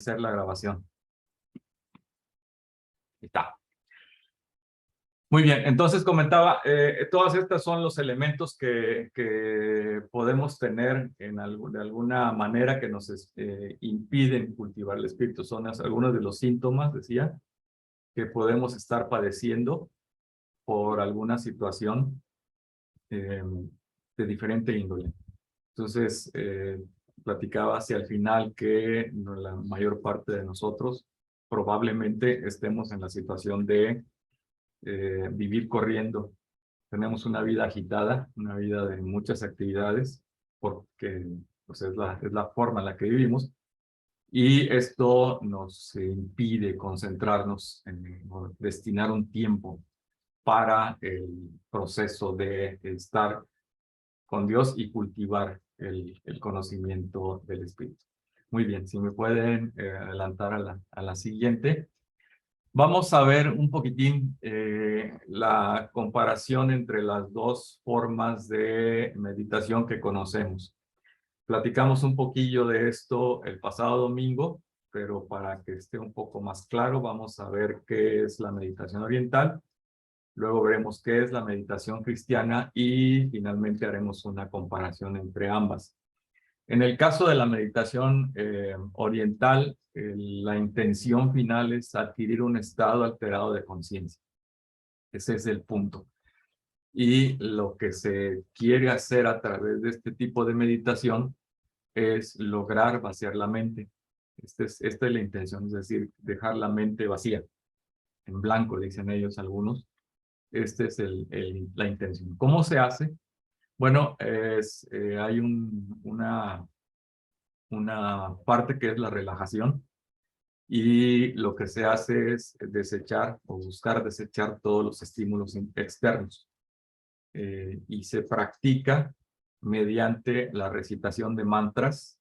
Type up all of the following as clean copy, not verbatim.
hacer la grabación. Ahí está. Muy bien, entonces comentaba, todas estas son los elementos que podemos tener de alguna manera que nos impiden cultivar el espíritu. Son algunos de los síntomas, decía, que podemos estar padeciendo por alguna situación de diferente índole. Entonces, platicaba hacia el final que la mayor parte de nosotros probablemente estemos en la situación de vivir corriendo. Tenemos una vida agitada, una vida de muchas actividades, porque pues, es la forma en la que vivimos, y esto nos impide concentrarnos o destinar un tiempo para el proceso de estar con Dios y cultivar el conocimiento del Espíritu. Muy bien, si me pueden adelantar a la siguiente. Vamos a ver un poquitín la comparación entre las dos formas de meditación que conocemos. Platicamos un poquillo de esto el pasado domingo, pero para que esté un poco más claro, vamos a ver qué es la meditación oriental. Luego veremos qué es la meditación cristiana y finalmente haremos una comparación entre ambas. En el caso de la meditación oriental, la intención final es adquirir un estado alterado de conciencia. Ese es el punto. Y lo que se quiere hacer a través de este tipo de meditación es lograr vaciar la mente. Esta es la intención, es decir, dejar la mente vacía, en blanco, dicen ellos algunos. Esta es la intención. ¿Cómo se hace? Bueno, hay una parte que es la relajación, y lo que se hace es desechar o buscar desechar todos los estímulos externos. Y se practica mediante la recitación de mantras.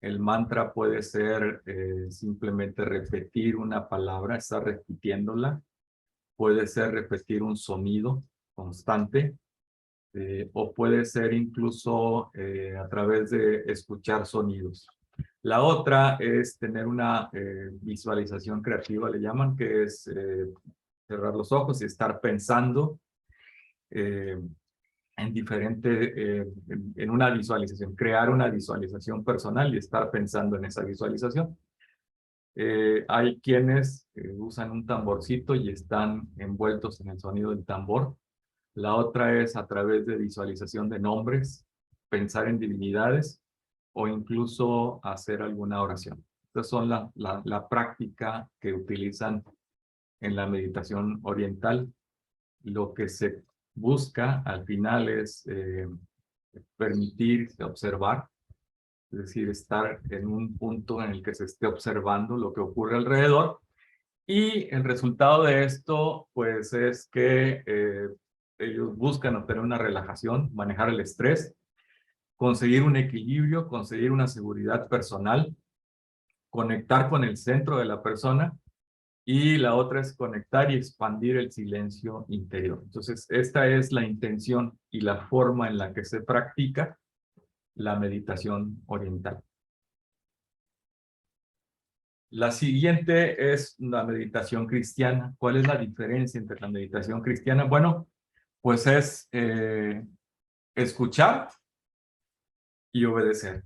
El mantra puede ser simplemente repetir una palabra, estar repitiéndola. Puede ser repetir un sonido constante. O puede ser incluso a través de escuchar sonidos. La otra es tener una visualización creativa, le llaman, que es cerrar los ojos y estar pensando en una visualización, crear una visualización personal y estar pensando en esa visualización. Hay quienes usan un tamborcito y están envueltos en el sonido del tambor. La otra es a través de visualización de nombres, pensar en divinidades o incluso hacer alguna oración. Estas son la práctica que utilizan en la meditación oriental. Lo que se busca al final es permitirse observar, es decir, estar en un punto en el que se esté observando lo que ocurre alrededor. Y el resultado de esto, pues, es que ellos buscan obtener una relajación, manejar el estrés, conseguir un equilibrio, conseguir una seguridad personal, conectar con el centro de la persona, y la otra es conectar y expandir el silencio interior. Entonces, esta es la intención y la forma en la que se practica la meditación oriental. La siguiente es la meditación cristiana. ¿Cuál es la diferencia entre la meditación cristiana? Bueno, pues es escuchar y obedecer.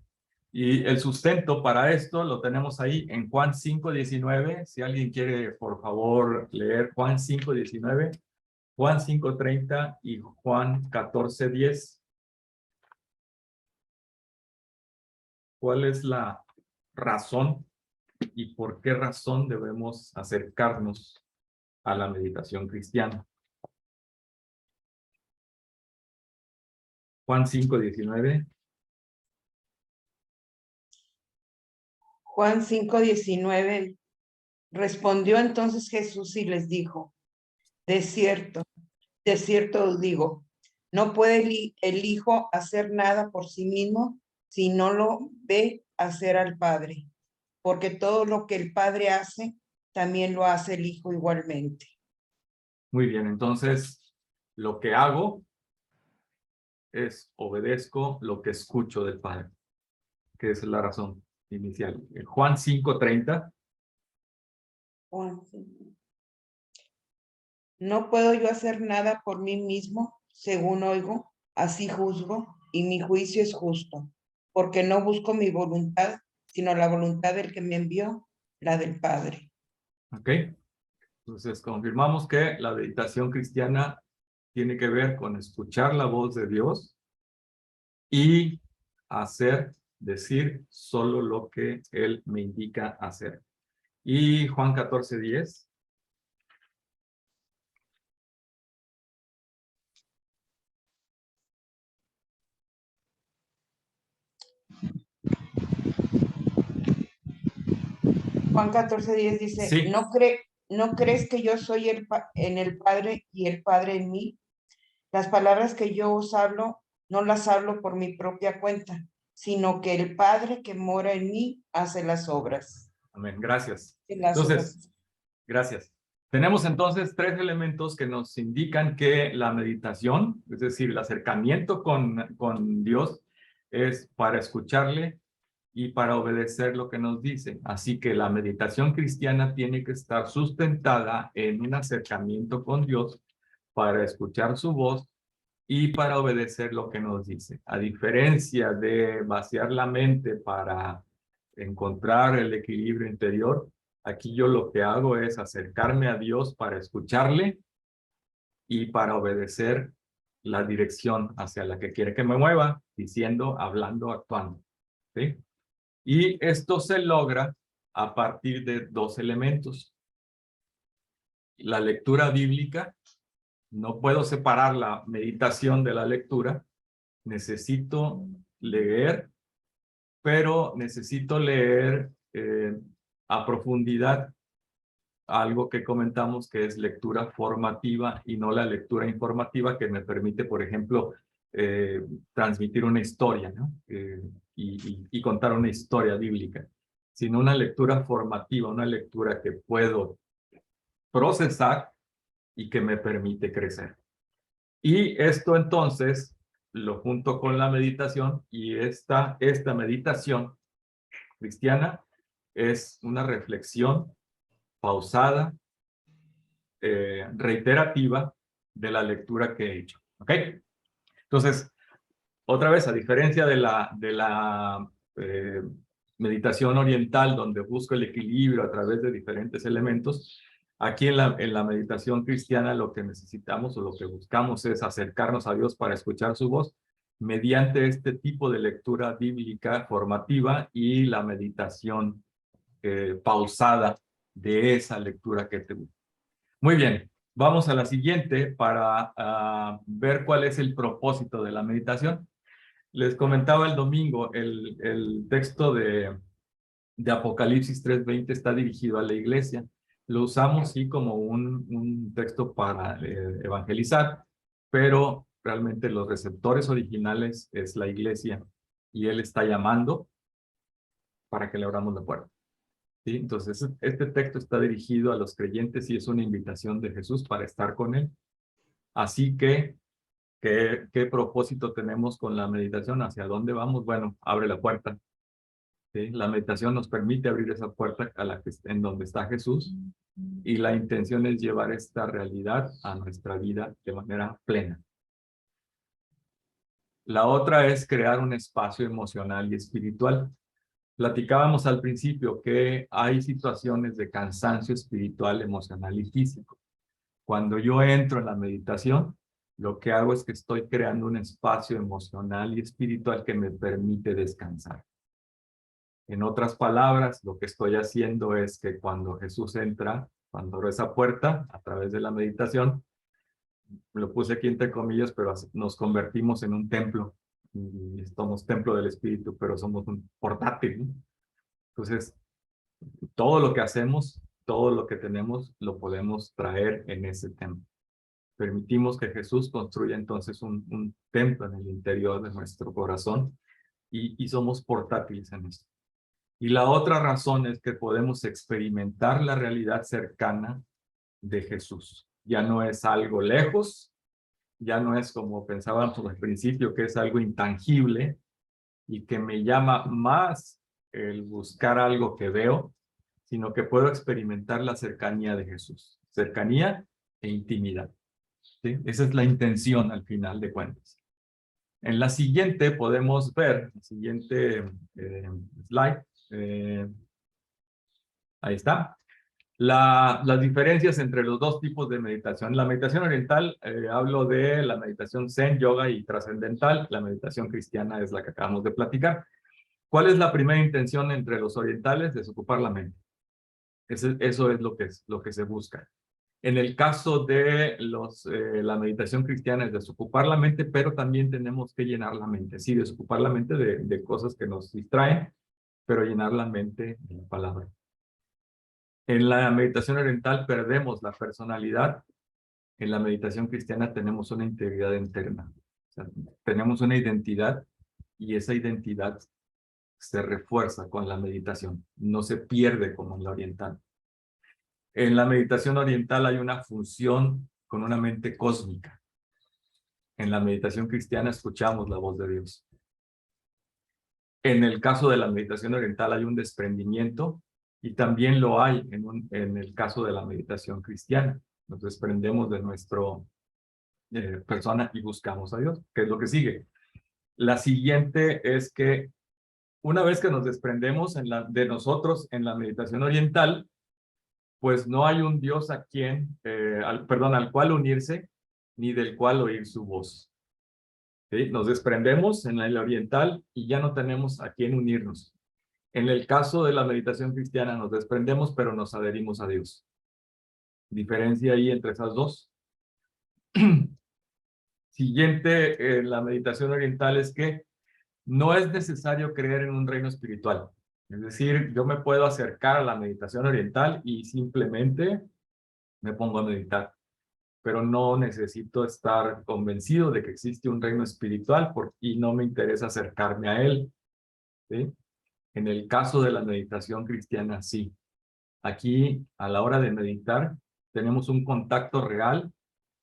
Y el sustento para esto lo tenemos ahí en Juan 5:19. Si alguien quiere, por favor, leer Juan 5:19, Juan 5:30 y Juan 14:10. ¿Cuál es la razón y por qué razón debemos acercarnos a la meditación cristiana? Juan 5:19. Juan 5:19. Respondió entonces Jesús y les dijo: de cierto os digo, no puede el Hijo hacer nada por sí mismo si no lo ve hacer al Padre, porque todo lo que el Padre hace, también lo hace el Hijo igualmente. Muy bien, entonces lo que hago es obedezco lo que escucho del Padre, que es la razón. inicial. Juan 5:30. Juan, sí. No puedo yo hacer nada por mí mismo, según oigo, así juzgo, y mi juicio es justo, porque no busco mi voluntad, sino la voluntad del que me envió, la del Padre. ¿Ok? Entonces, confirmamos que la meditación cristiana tiene que ver con escuchar la voz de Dios y hacer, decir solo lo que Él me indica hacer. Y Juan 14:10. Juan 14:10 dice, Sí, ¿no crees que yo soy en el Padre y el Padre en mí? Las palabras que yo os hablo, no las hablo por mi propia cuenta, sino que el Padre que mora en mí hace las obras. amén, gracias. Las Entonces, obras. gracias. Tenemos entonces tres elementos que nos indican que la meditación, es decir, el acercamiento con Dios, es para escucharle y para obedecer lo que nos dice. Así que la meditación cristiana tiene que estar sustentada en un acercamiento con Dios para escuchar su voz y para obedecer lo que nos dice. A diferencia de vaciar la mente para encontrar el equilibrio interior, aquí yo lo que hago es acercarme a Dios para escucharle y para obedecer la dirección hacia la que quiere que me mueva, diciendo, hablando, actuando. ¿Sí? Y esto se logra a partir de dos elementos. La lectura bíblica, no puedo separar la meditación de la lectura, necesito leer, pero necesito leer a profundidad algo que comentamos que es lectura formativa y no la lectura informativa que me permite, por ejemplo, transmitir una historia, ¿no? Y contar una historia bíblica, sino una lectura formativa, una lectura que puedo procesar y que me permite crecer. Y esto entonces lo junto con la meditación y esta meditación cristiana es una reflexión pausada, reiterativa de la lectura que he hecho. ¿Ok? Entonces, otra vez, a diferencia de la meditación oriental, donde busco el equilibrio a través de diferentes elementos, aquí en la meditación cristiana lo que necesitamos o lo que buscamos es acercarnos a Dios para escuchar su voz mediante este tipo de lectura bíblica formativa y la meditación pausada de esa lectura que te gusta. Muy bien, vamos a la siguiente para ver cuál es el propósito de la meditación. Les comentaba el domingo, el texto de Apocalipsis 3:20 está dirigido a la iglesia. Lo usamos sí como un texto para evangelizar, pero realmente los receptores originales es la iglesia y él está llamando para que le abramos la puerta. ¿Sí? Entonces, este texto está dirigido a los creyentes y es una invitación de Jesús para estar con él. Así que, ¿qué propósito tenemos con la meditación? ¿Hacia dónde vamos? Bueno, abre la puerta. ¿Sí? La meditación nos permite abrir esa puerta en donde está Jesús y la intención es llevar esta realidad a nuestra vida de manera plena. La otra es crear un espacio emocional y espiritual. Platicábamos al principio que hay situaciones de cansancio espiritual, emocional y físico. Cuando yo entro en la meditación, lo que hago es que estoy creando un espacio emocional y espiritual que me permite descansar. En otras palabras, lo que estoy haciendo es que cuando Jesús entra, cuando abro esa puerta a través de la meditación, lo puse aquí entre comillas, pero nos convertimos en un templo. Y somos templo del Espíritu, pero somos un portátil, ¿no? Entonces, todo lo que hacemos, todo lo que tenemos, lo podemos traer en ese templo. Permitimos que Jesús construya entonces un templo en el interior de nuestro corazón y somos portátiles en esto. Y la otra razón es que podemos experimentar la realidad cercana de Jesús. Ya no es algo lejos, ya no es como pensábamos al principio, que es algo intangible y que me llama más el buscar algo que veo, sino que puedo experimentar la cercanía de Jesús. Cercanía e intimidad. ¿Sí? Esa es la intención al final de cuentas. En la siguiente podemos ver, el siguiente slide, ahí está, las diferencias entre los dos tipos de meditación. La meditación oriental, hablo de la meditación Zen, yoga y trascendental. La meditación cristiana es la que acabamos de platicar. ¿Cuál es la primera intención entre los orientales? Desocupar la mente. Eso es lo que se busca. En el caso de la meditación cristiana es desocupar la mente, pero también tenemos que llenar la mente. Sí, desocupar la mente de cosas que nos distraen, pero llenar la mente de la palabra. En la meditación oriental perdemos la personalidad. En la meditación cristiana tenemos una integridad interna. O sea, tenemos una identidad y esa identidad se refuerza con la meditación. No se pierde como en la oriental. En la meditación oriental hay una función con una mente cósmica. En la meditación cristiana escuchamos la voz de Dios. En el caso de la meditación oriental hay un desprendimiento y también lo hay en el caso de la meditación cristiana. Nos desprendemos de nuestra persona y buscamos a Dios, que es lo que sigue. La siguiente es que una vez que nos desprendemos de nosotros en la meditación oriental, pues no hay un Dios al cual unirse, ni del cual oír su voz. ¿Sí? Nos desprendemos en el oriental y ya no tenemos a quién unirnos. En el caso de la meditación cristiana nos desprendemos, pero nos adherimos a Dios. Diferencia ahí entre esas dos. Siguiente, la meditación oriental es que no es necesario creer en un reino espiritual. Es decir, yo me puedo acercar a la meditación oriental y simplemente me pongo a meditar, pero no necesito estar convencido de que existe un reino espiritual y no me interesa acercarme a él. ¿Sí? En el caso de la meditación cristiana, sí. Aquí, a la hora de meditar, tenemos un contacto real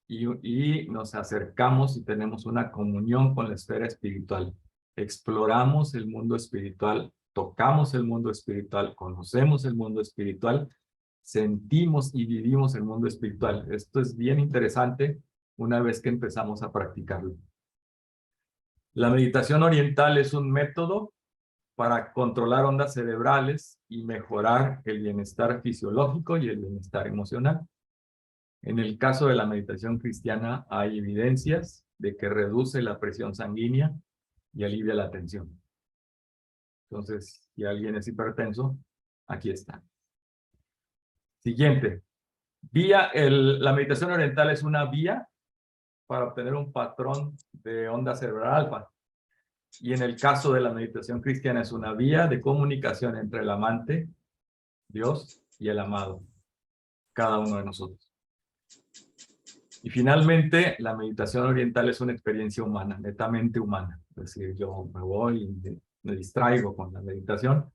y nos acercamos y tenemos una comunión con la esfera espiritual. Exploramos el mundo espiritual, tocamos el mundo espiritual, conocemos el mundo espiritual, sentimos y vivimos el mundo espiritual. Esto es bien interesante una vez que empezamos a practicarlo. La meditación oriental es un método para controlar ondas cerebrales y mejorar el bienestar fisiológico y el bienestar emocional. En el caso de la meditación cristiana hay evidencias de que reduce la presión sanguínea y alivia la tensión. Entonces, si alguien es hipertenso, aquí está. Siguiente. La meditación oriental es una vía para obtener un patrón de onda cerebral alfa. Y en el caso de la meditación cristiana es una vía de comunicación entre el amante, Dios, y el amado, cada uno de nosotros. Y finalmente, la meditación oriental es una experiencia humana, netamente humana. Es decir, yo me voy y me distraigo con la meditación,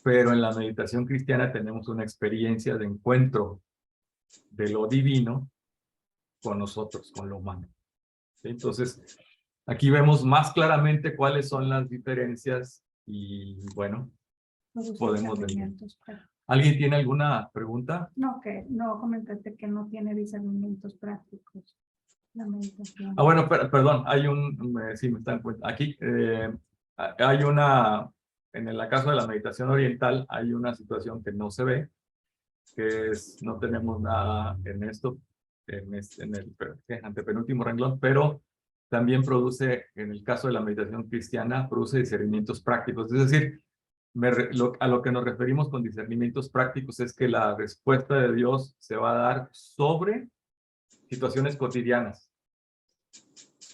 pero en la meditación cristiana tenemos una experiencia de encuentro de lo divino con nosotros, con lo humano. ¿Sí? Entonces, aquí vemos más claramente cuáles son las diferencias y, bueno, podemos ver. ¿Alguien tiene alguna pregunta? No, que no comentaste que no tiene discernimientos prácticos. La meditación. Ah, bueno, perdón, sí, me están cuenta. Aquí hay en el caso de la meditación oriental, hay una situación que no se ve, que es, no tenemos nada en esto, en el antepenúltimo renglón, pero también produce, en el caso de la meditación cristiana, produce discernimientos prácticos. Es decir, a lo que nos referimos con discernimientos prácticos es que la respuesta de Dios se va a dar sobre situaciones cotidianas.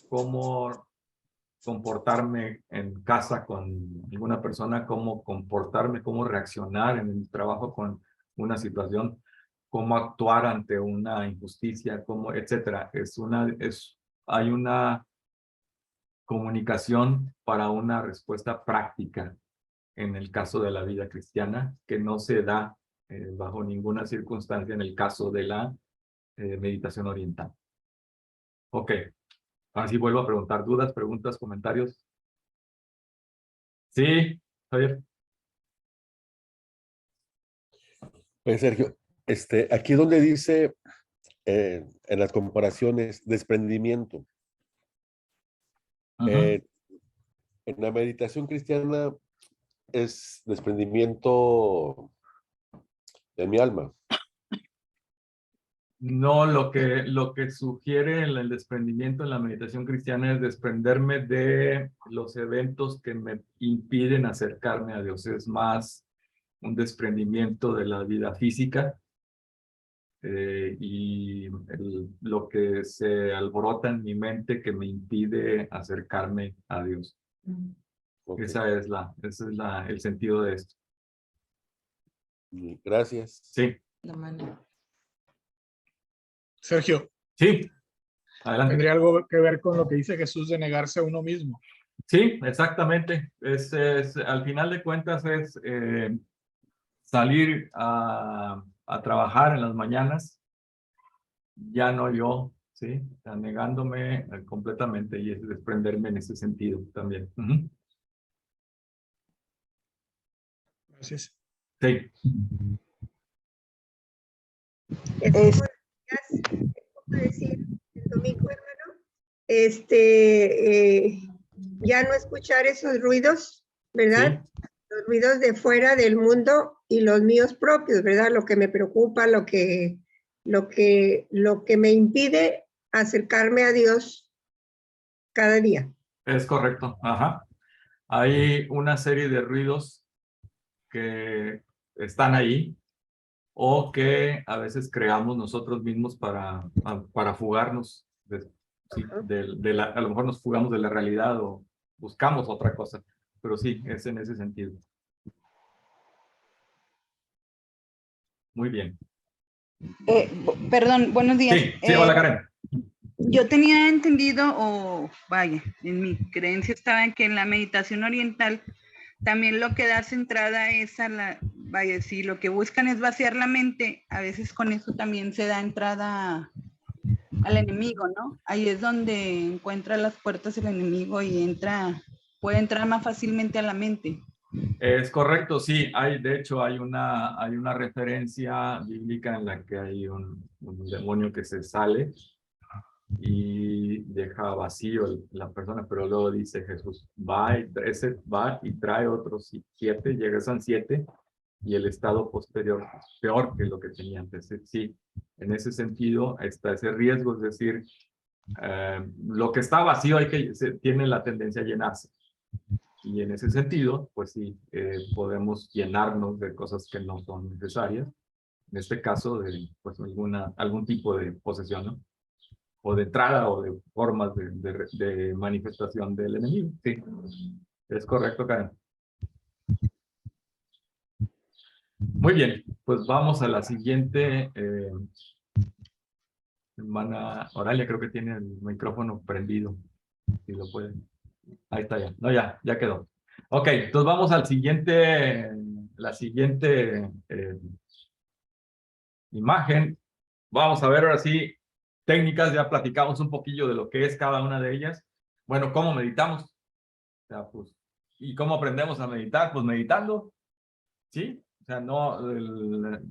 Cómo comportarme en casa con alguna persona, cómo comportarme, cómo reaccionar en el trabajo con una situación, cómo actuar ante una injusticia, etcétera. Hay una comunicación para una respuesta práctica en el caso de la vida cristiana que no se da bajo ninguna circunstancia en el caso de la meditación oriental. Ok. Ahora sí vuelvo a preguntar dudas, preguntas, comentarios. Sí, Javier. Pues Sergio, aquí donde dice en las comparaciones desprendimiento, Ujú. en la meditación cristiana es desprendimiento de mi alma. No, lo que sugiere el desprendimiento en la meditación cristiana es desprenderme de los eventos que me impiden acercarme a Dios. Es más un desprendimiento de la vida física y lo que se alborota en mi mente que me impide acercarme a Dios. Ok, Ese es el sentido de esto. gracias. Sí, La mano. Sergio, sí, adelante. ¿tendría algo que ver con lo que dice Jesús de negarse a uno mismo? Sí, exactamente. Al final de cuentas es salir a trabajar en las mañanas, ya no yo, ¿sí? O sea, negándome completamente y es desprenderme en ese sentido también. Ujú. Gracias. Sí, Buenos días. ¿Puedo decir el domingo, hermano? Ya no escuchar esos ruidos, ¿verdad? sí, Los ruidos de fuera del mundo y los míos propios, ¿verdad? Lo que me preocupa, lo que me impide acercarme a Dios cada día. es correcto. Ajá. Hay una serie de ruidos que están ahí o que a veces creamos nosotros mismos para fugarnos. Sí, Ajá. a lo mejor nos fugamos de la realidad o buscamos otra cosa, pero sí, es en ese sentido. Muy bien. Perdón, buenos días. Sí, sí, hola Karen. Yo tenía entendido, o vaya, en mi creencia estaba en que en la meditación oriental también lo que da centrada es vaya, si lo que buscan es vaciar la mente, a veces con eso también se da entrada al enemigo, ¿no? Ahí es donde encuentra las puertas el enemigo y puede entrar más fácilmente a la mente. Es correcto, sí, de hecho hay una referencia bíblica en la que hay un demonio que se sale y deja vacío la persona, pero luego dice Jesús, ese va y trae otros 7, regresan 7 y el estado posterior es peor que lo que tenía antes. Sí, en ese sentido está ese riesgo, es decir, lo que está vacío tiene la tendencia a llenarse. Y en ese sentido, pues sí, podemos llenarnos de cosas que no son necesarias. En este caso, de pues algún tipo de posesión, ¿no? O de entrada o de formas de manifestación del enemigo. Sí, es correcto, Karen. Muy bien, pues vamos a la siguiente. Hermana Oralia, creo que tiene el micrófono prendido. Si lo pueden. Ahí está ya. No, ya quedó. Ok, entonces vamos al siguiente, la siguiente imagen. Vamos a ver ahora sí técnicas, ya platicamos un poquillo de lo que es cada una de ellas. Bueno, ¿cómo meditamos? O sea, pues, ¿y cómo aprendemos a meditar? Pues meditando, ¿sí? O sea, no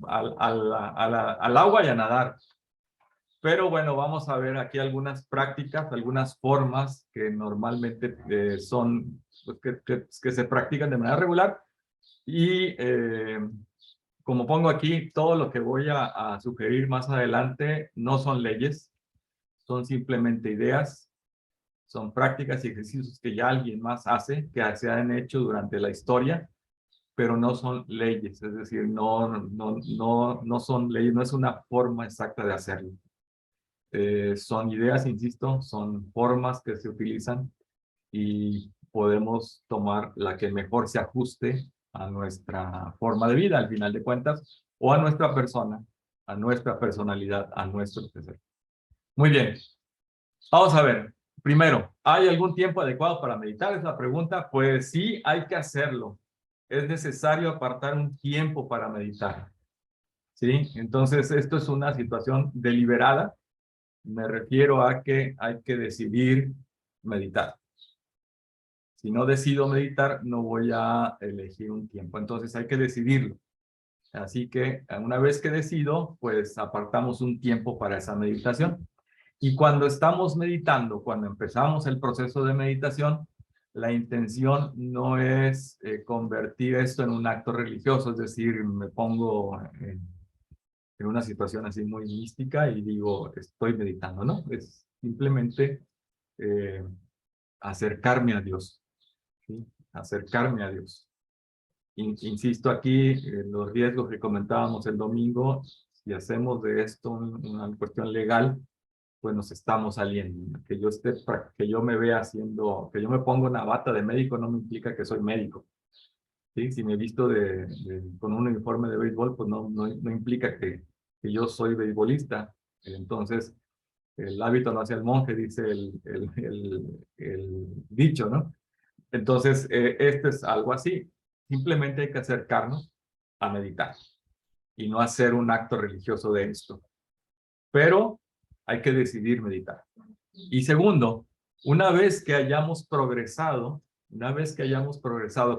al agua y a nadar. Pero bueno, vamos a ver aquí algunas prácticas, algunas formas que normalmente son, pues, que se practican de manera regular. Y como pongo aquí, todo lo que voy a sugerir más adelante no son leyes, son simplemente ideas, son prácticas y ejercicios que ya alguien más hace, que se han hecho durante la historia, pero no son leyes, es decir, no son leyes, no es una forma exacta de hacerlo. Son ideas, insisto, son formas que se utilizan y podemos tomar la que mejor se ajuste a nuestra forma de vida, al final de cuentas, o a nuestra persona, a nuestra personalidad, a nuestro ser. Muy bien, vamos a ver. Primero, ¿hay algún tiempo adecuado para meditar? Es la pregunta. Pues sí, hay que hacerlo. Es necesario apartar un tiempo para meditar. ¿Sí? Entonces, esto es una situación deliberada. Me refiero a que hay que decidir meditar. Si no decido meditar, no voy a elegir un tiempo. Entonces hay que decidirlo. Así que una vez que decido, pues apartamos un tiempo para esa meditación. Y cuando estamos meditando, cuando empezamos el proceso de meditación, la intención no es convertir esto en un acto religioso, es decir, me pongo en una situación así muy mística y digo, estoy meditando, ¿no? Es simplemente acercarme a Dios, ¿sí? Acercarme a Dios. Insisto aquí, los riesgos que comentábamos el domingo, si hacemos de esto una cuestión legal, pues nos estamos saliendo. Que yo me vea haciendo, que yo me ponga una bata de médico no me implica que soy médico. ¿Sí? Si me he visto con un uniforme de béisbol, pues no implica que yo soy beisbolista. Entonces, el hábito no hace al monje, dice el dicho, ¿no? Entonces, este es algo así. Simplemente hay que acercarnos a meditar y no hacer un acto religioso de esto. Pero hay que decidir meditar. Y segundo, una vez que hayamos progresado,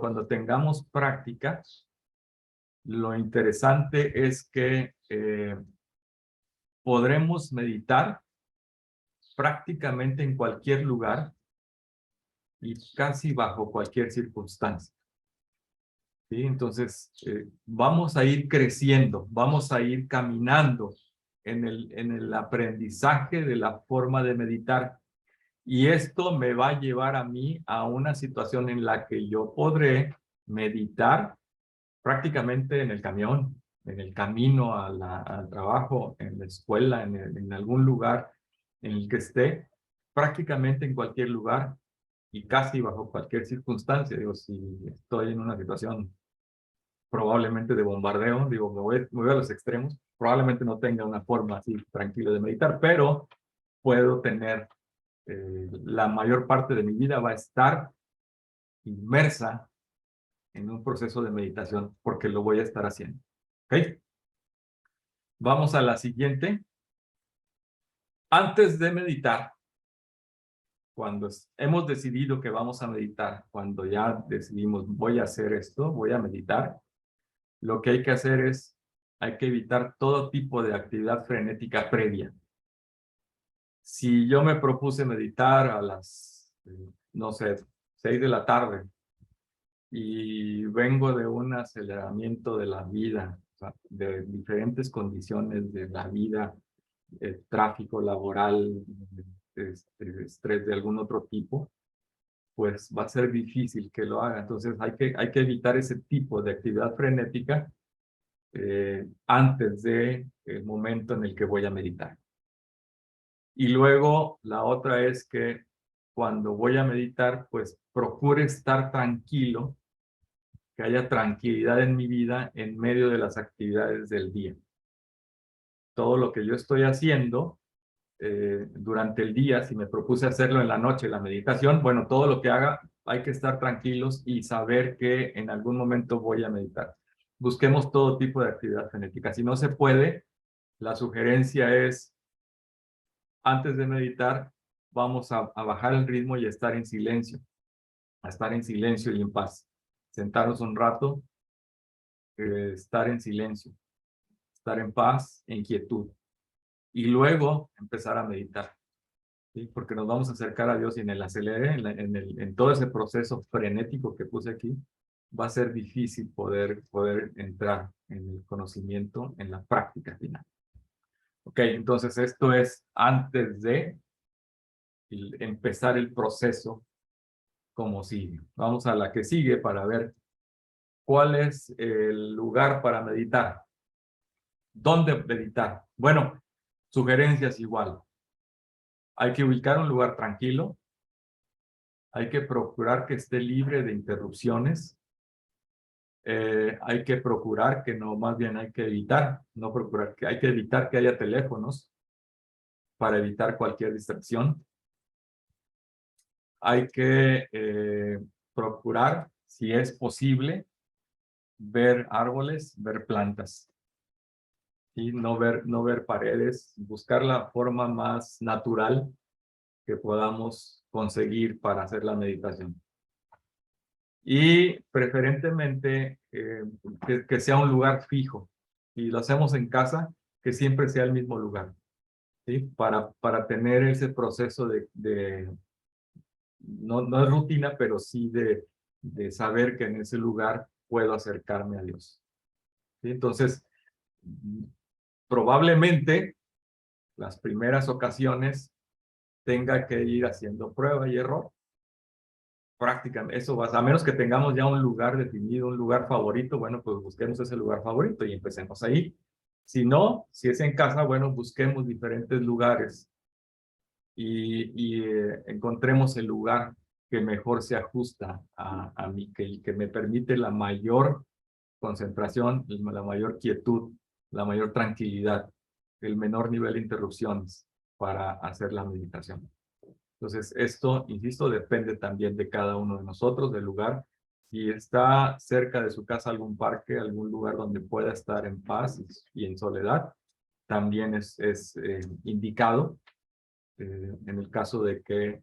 cuando tengamos práctica, lo interesante es que podremos meditar prácticamente en cualquier lugar y casi bajo cualquier circunstancia. ¿Sí? Entonces, vamos a ir creciendo, vamos a ir caminando en el aprendizaje de la forma de meditar. Y esto me va a llevar a mí a una situación en la que yo podré meditar prácticamente en el camión, en el camino al trabajo, en la escuela, en algún lugar en el que esté, prácticamente en cualquier lugar y casi bajo cualquier circunstancia. Digo, si estoy en una situación probablemente de bombardeo, digo, me voy a los extremos, probablemente no tenga una forma así tranquila de meditar, pero puedo tener, la mayor parte de mi vida va a estar inmersa en un proceso de meditación porque lo voy a estar haciendo. ¿Ok? Vamos a la siguiente. Antes de meditar, cuando hemos decidido que vamos a meditar, cuando ya decidimos voy a hacer esto, voy a meditar, lo que hay que hacer es, hay que evitar todo tipo de actividad frenética previa. Si yo me propuse meditar a las, no sé, 6 de la tarde y vengo de un aceleramiento de la vida, o sea, de diferentes condiciones de la vida, tráfico laboral, estrés de algún otro tipo, pues va a ser difícil que lo haga. Entonces hay que evitar ese tipo de actividad frenética antes del momento en el que voy a meditar. Y luego la otra es que cuando voy a meditar, pues procure estar tranquilo, que haya tranquilidad en mi vida en medio de las actividades del día. Todo lo que yo estoy haciendo durante el día, si me propuse hacerlo en la noche, la meditación, bueno, todo lo que haga, hay que estar tranquilos y saber que en algún momento voy a meditar. Busquemos todo tipo de actividad frenética. Si no se puede, la sugerencia es, antes de meditar, vamos a bajar el ritmo y a estar en silencio. A estar en silencio y en paz. Sentarnos un rato, estar en silencio. Estar en paz, en quietud. Y luego empezar a meditar. ¿Sí? Porque nos vamos a acercar a Dios y en el acelere, en todo ese proceso frenético que puse aquí, va a ser difícil poder entrar en el conocimiento, en la práctica final. Ok, entonces esto es antes de empezar el proceso como sigue. Vamos a la que sigue para ver cuál es el lugar para meditar. ¿Dónde meditar? Bueno, sugerencias igual. Hay que ubicar un lugar tranquilo. Hay que procurar que esté libre de interrupciones. Hay que procurar que no, más bien hay que evitar, no procurar, que hay que evitar que haya teléfonos para evitar cualquier distracción. Hay que procurar, si es posible, ver árboles, ver plantas. Y no ver paredes, buscar la forma más natural que podamos conseguir para hacer la meditación. Y preferentemente que sea un lugar fijo. Y lo hacemos en casa, que siempre sea el mismo lugar, ¿sí? Para tener ese proceso no es rutina, pero sí de saber que en ese lugar puedo acercarme a Dios, ¿sí? Entonces, probablemente las primeras ocasiones tenga que ir haciendo prueba y error. Prácticamente, eso va, a menos que tengamos ya un lugar definido, un lugar favorito, bueno, pues busquemos ese lugar favorito y empecemos ahí. Si no, si es en casa, bueno, busquemos diferentes lugares y encontremos el lugar que mejor se ajusta a mí, que me permite la mayor concentración, la mayor quietud, la mayor tranquilidad, el menor nivel de interrupciones para hacer la meditación. Entonces, esto, insisto, depende también de cada uno de nosotros, del lugar. Si está cerca de su casa algún parque, algún lugar donde pueda estar en paz y en soledad, también es indicado. En el caso de que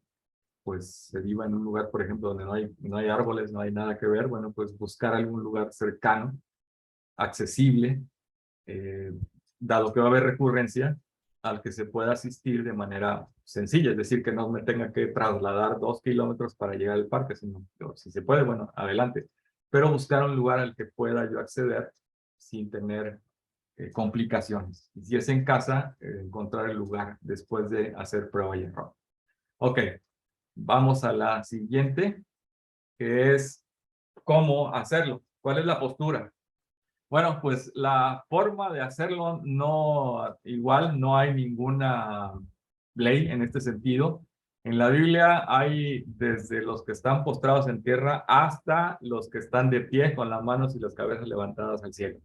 pues se viva en un lugar, por ejemplo, donde no hay árboles, no hay nada que ver, bueno, pues buscar algún lugar cercano, accesible, dado que va a haber recurrencia, al que se pueda asistir de manera sencilla, es decir, que no me tenga que trasladar 2 kilómetros para llegar al parque, sino si se puede, bueno, adelante. Pero buscar un lugar al que pueda yo acceder sin tener complicaciones. Y si es en casa, encontrar el lugar después de hacer prueba y error. Ok, vamos a la siguiente, que es cómo hacerlo. ¿Cuál es la postura? Bueno, pues la forma de hacerlo igual no hay ninguna ley en este sentido. En la Biblia hay desde los que están postrados en tierra hasta los que están de pie con las manos y las cabezas levantadas al cielo.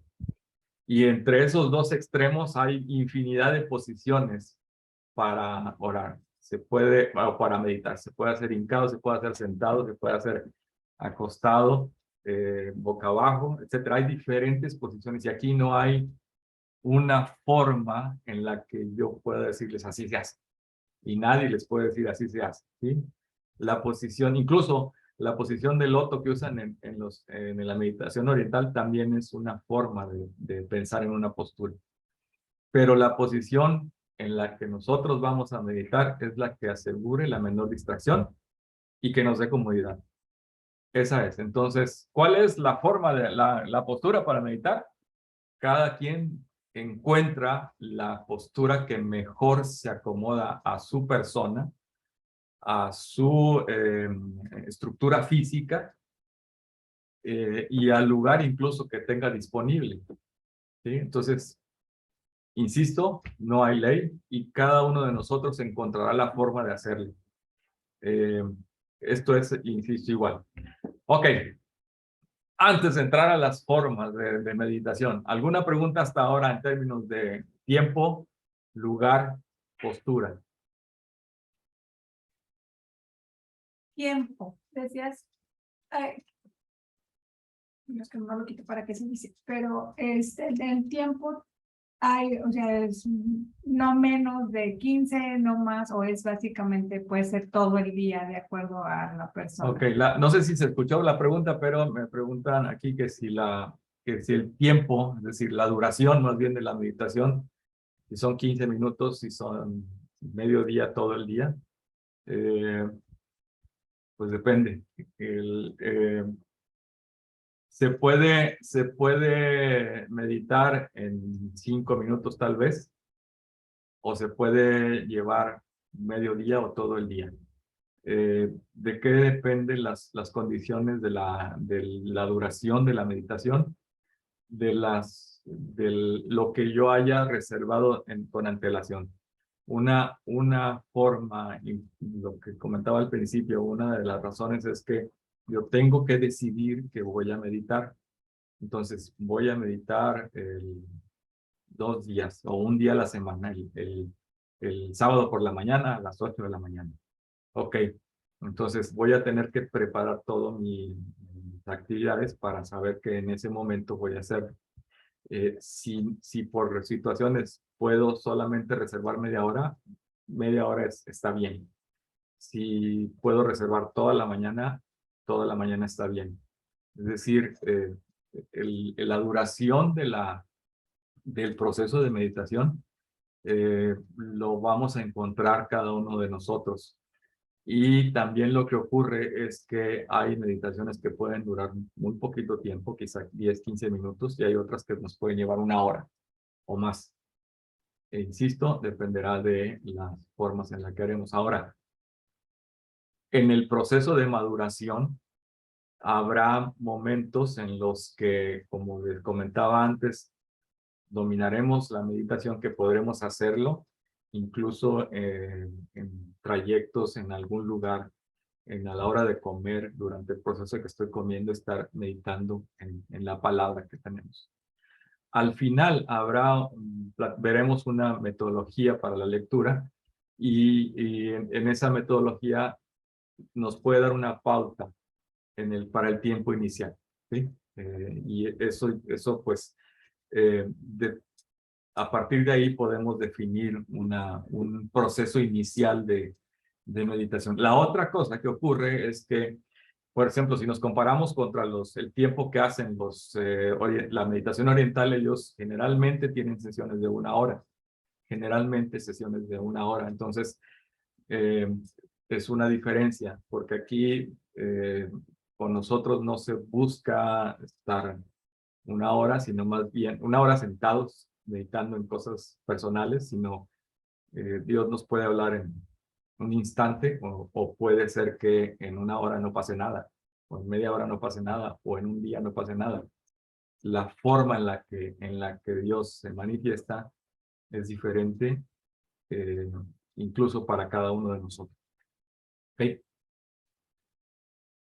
Y entre esos dos extremos hay infinidad de posiciones para orar. Se puede, o para meditar, se puede hacer hincado, se puede hacer sentado, se puede hacer acostado, boca abajo, etcétera. Hay diferentes posiciones y aquí no hay una forma en la que yo pueda decirles así se hace. Y nadie les puede decir así se hace, ¿sí? La posición, incluso la posición del loto que usan en la meditación oriental también es una forma de pensar en una postura. Pero la posición en la que nosotros vamos a meditar es la que asegure la menor distracción y que nos dé comodidad. Esa es. Entonces, ¿cuál es la forma de la postura para meditar? Cada quien encuentra la postura que mejor se acomoda a su persona, a su estructura física y al lugar incluso que tenga disponible, ¿sí? Entonces, insisto, no hay ley y cada uno de nosotros encontrará la forma de hacerlo. Esto es, insisto, igual. Ok. Antes de entrar a las formas de meditación, ¿alguna pregunta hasta ahora en términos de tiempo, lugar, postura? Tiempo. Decías, no es que no lo quito para que se dice, pero el tiempo hay, o sea, es no menos de 15, no más, o es básicamente, puede ser todo el día de acuerdo a la persona. Ok, no sé si se escuchó la pregunta, pero me preguntan aquí que si el tiempo, es decir, la duración más bien de la meditación, si son 15 minutos, si son medio día, todo el día, pues depende. Se puede meditar en 5 minutos tal vez, o se puede llevar medio día o todo el día. ¿De qué dependen las condiciones de la duración de la meditación? De lo que yo haya reservado con antelación. Una forma, y lo que comentaba al principio, una de las razones es que yo tengo que decidir que voy a meditar. Entonces, voy a meditar 2 días o un día a la semana, el sábado por la mañana a las 8 de la mañana. Ok, entonces voy a tener que preparar todas mis actividades para saber que en ese momento voy a hacer. Si por situaciones puedo solamente reservar media hora está bien. Si puedo reservar toda la mañana está bien. Es decir, la duración del proceso de meditación lo vamos a encontrar cada uno de nosotros. Y también lo que ocurre es que hay meditaciones que pueden durar muy poquito tiempo, quizá 10, 15 minutos, y hay otras que nos pueden llevar 1 hora o más. E insisto, dependerá de las formas en las que haremos. Ahora, en el proceso de maduración, habrá momentos en los que, como les comentaba antes, dominaremos la meditación, que podremos hacerlo incluso en trayectos en algún lugar, a la hora de comer, durante el proceso que estoy comiendo, estar meditando en la palabra que tenemos. Al final veremos una metodología para la lectura y en esa metodología nos puede dar una pauta para el tiempo inicial, ¿sí? Y eso pues, a partir de ahí podemos definir un proceso inicial de meditación. La otra cosa que ocurre es que, por ejemplo, si nos comparamos contra el tiempo que hacen la meditación oriental, ellos generalmente tienen sesiones de 1 hora. Generalmente sesiones de 1 hora. Entonces, es una diferencia, porque aquí con nosotros no se busca estar 1 hora, sino más bien 1 hora sentados meditando en cosas personales, sino Dios nos puede hablar en un instante, o puede ser que en 1 hora no pase nada, o en media hora no pase nada, o en un día no pase nada. La forma en la que Dios se manifiesta es diferente, incluso para cada uno de nosotros. ¿Okay?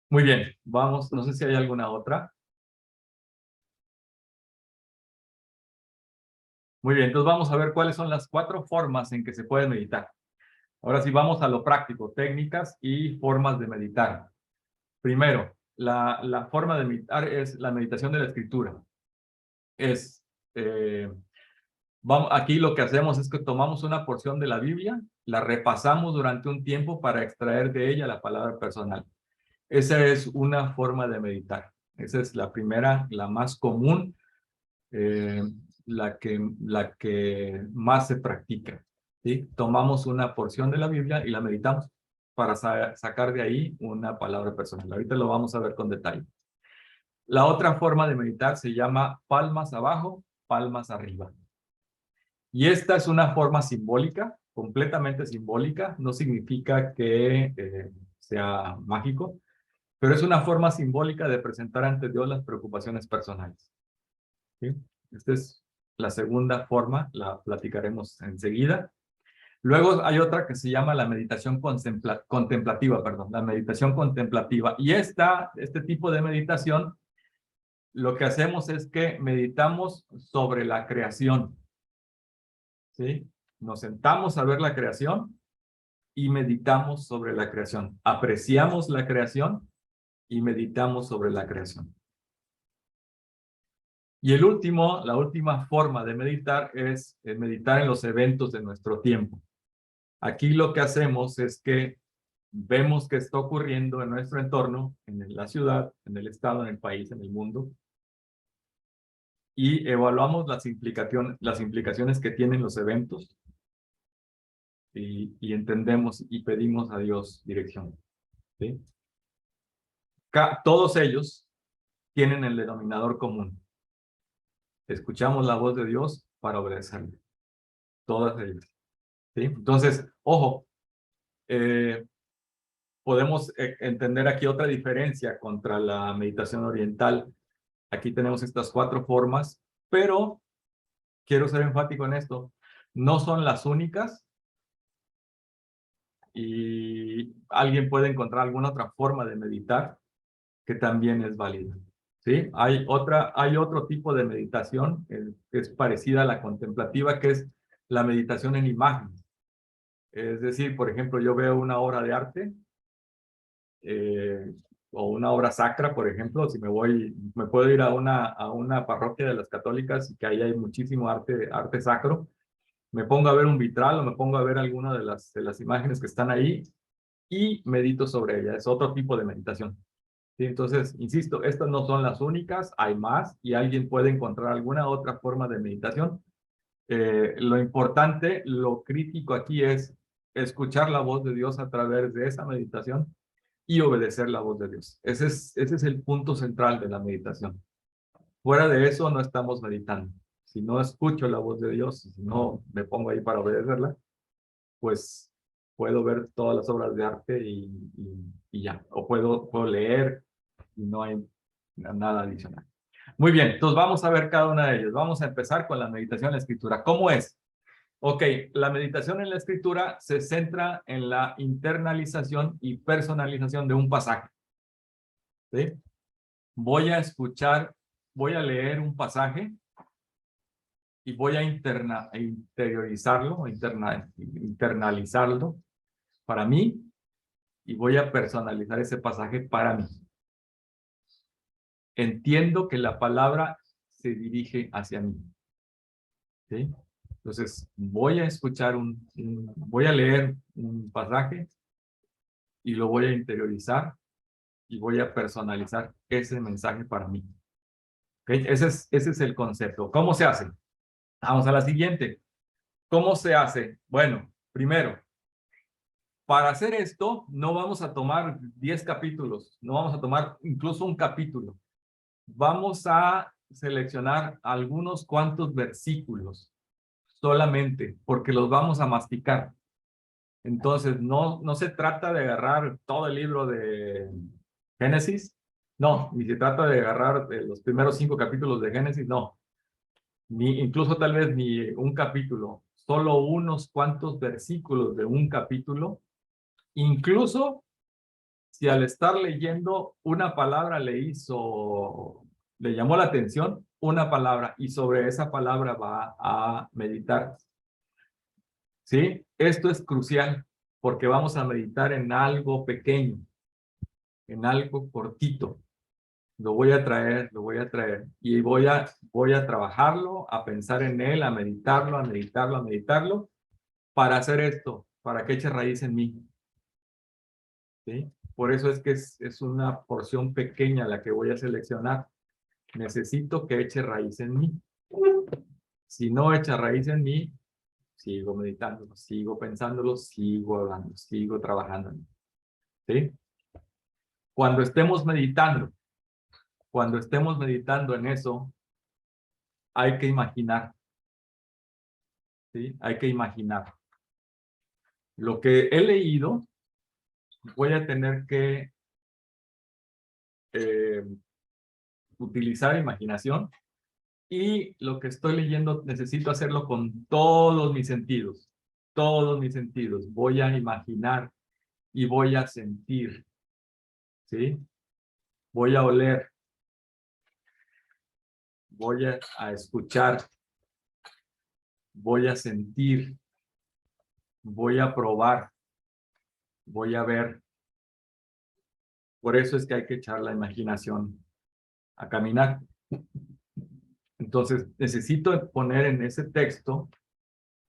Muy bien, vamos, no sé si hay alguna otra. Muy bien, entonces vamos a ver cuáles son las 4 formas en que se puede meditar. Ahora sí, vamos a lo práctico, técnicas y formas de meditar. Primero, la forma de meditar es la meditación de la escritura. Aquí lo que hacemos es que tomamos una porción de la Biblia, la repasamos durante un tiempo para extraer de ella la palabra personal. Esa es una forma de meditar. Esa es la primera, la más común, la que más se practica, ¿sí? Tomamos una porción de la Biblia y la meditamos para sacar de ahí una palabra personal. Ahorita lo vamos a ver con detalle. La otra forma de meditar se llama palmas abajo, palmas arriba. Y esta es una forma simbólica, completamente simbólica. No significa que sea mágico, pero es una forma simbólica de presentar ante Dios las preocupaciones personales. ¿Sí? Esta es la segunda forma, la platicaremos enseguida. Luego hay otra que se llama la meditación contemplativa, la meditación contemplativa. Y este tipo de meditación, lo que hacemos es que meditamos sobre la creación. ¿Sí? Nos sentamos a ver la creación y meditamos sobre la creación. Apreciamos la creación y meditamos sobre la creación. Y la última forma de meditar es meditar en los eventos de nuestro tiempo. Aquí lo que hacemos es que vemos qué está ocurriendo en nuestro entorno, en la ciudad, en el estado, en el país, en el mundo, y evaluamos las implicaciones que tienen los eventos y entendemos y pedimos a Dios dirección. ¿Sí? Todos ellos tienen el denominador común. Escuchamos la voz de Dios para obedecerle. Todas ellas. ¿Sí? Entonces, ojo, podemos entender aquí otra diferencia contra la meditación oriental. Aquí tenemos estas 4 formas, pero quiero ser enfático en esto. No son las únicas y alguien puede encontrar alguna otra forma de meditar que también es válida. ¿Sí? Hay otro tipo de meditación que es parecida a la contemplativa, que es la meditación en imágenes. Es decir, por ejemplo, yo veo una obra de arte o una obra sacra, por ejemplo, si me puedo ir a una parroquia de las católicas y que ahí hay muchísimo arte sacro, me pongo a ver un vitral o me pongo a ver alguna de las imágenes que están ahí y medito sobre ella. Es otro tipo de meditación. ¿Sí? Entonces, insisto, estas no son las únicas, hay más y alguien puede encontrar alguna otra forma de meditación. Lo importante, lo crítico aquí es escuchar la voz de Dios a través de esa meditación y obedecer la voz de Dios. Ese es el punto central de la meditación. Fuera de eso no estamos meditando. Si no escucho la voz de Dios, si no me pongo ahí para obedecerla, pues puedo ver todas las obras de arte y ya. O puedo leer y no hay nada adicional. Muy bien, entonces vamos a ver cada una de ellas. Vamos a empezar con la meditación en la escritura. ¿Cómo es? Ok, la meditación en la escritura se centra en la internalización y personalización de un pasaje. ¿Sí? Voy a escuchar, voy a leer un pasaje y voy a interiorizarlo, internalizarlo para mí y voy a personalizar ese pasaje para mí. Entiendo que la palabra se dirige hacia mí. ¿Sí? Entonces, voy a escuchar voy a leer un pasaje y lo voy a interiorizar y voy a personalizar ese mensaje para mí. ¿Okay? Ese es el concepto. ¿Cómo se hace? Vamos a la siguiente. ¿Cómo se hace? Bueno, primero, para hacer esto, no vamos a tomar 10 capítulos, no vamos a tomar incluso un capítulo. Vamos a seleccionar algunos cuantos versículos solamente, porque los vamos a masticar. Entonces, no se trata de agarrar todo el libro de Génesis, no, ni se trata de agarrar los primeros 5 capítulos de Génesis, no. Ni incluso tal vez ni un capítulo, solo unos cuantos versículos de un capítulo. Incluso si al estar leyendo una palabra le llamó la atención, una palabra, y sobre esa palabra va a meditar. ¿Sí? Esto es crucial porque vamos a meditar en algo pequeño, en algo cortito. Lo voy a traer y voy a trabajarlo, a pensar en él, a meditarlo para hacer esto, para que eche raíz en mí. ¿Sí? Por eso es que es una porción pequeña la que voy a seleccionar. Necesito que eche raíz en mí. Si no echa raíz en mí, sigo meditándolo, sigo pensándolo, sigo hablando, sigo trabajando. ¿Sí? Cuando estemos meditando en eso, hay que imaginar. ¿Sí? Hay que imaginar. Lo que he leído, voy a tener que utilizar imaginación y lo que estoy leyendo necesito hacerlo con todos mis sentidos. Todos mis sentidos. Voy a imaginar y voy a sentir. ¿Sí? Voy a oler. Voy a escuchar. Voy a sentir. Voy a probar. Voy a ver. Por eso es que hay que echar la imaginación a caminar. Entonces, necesito poner en ese texto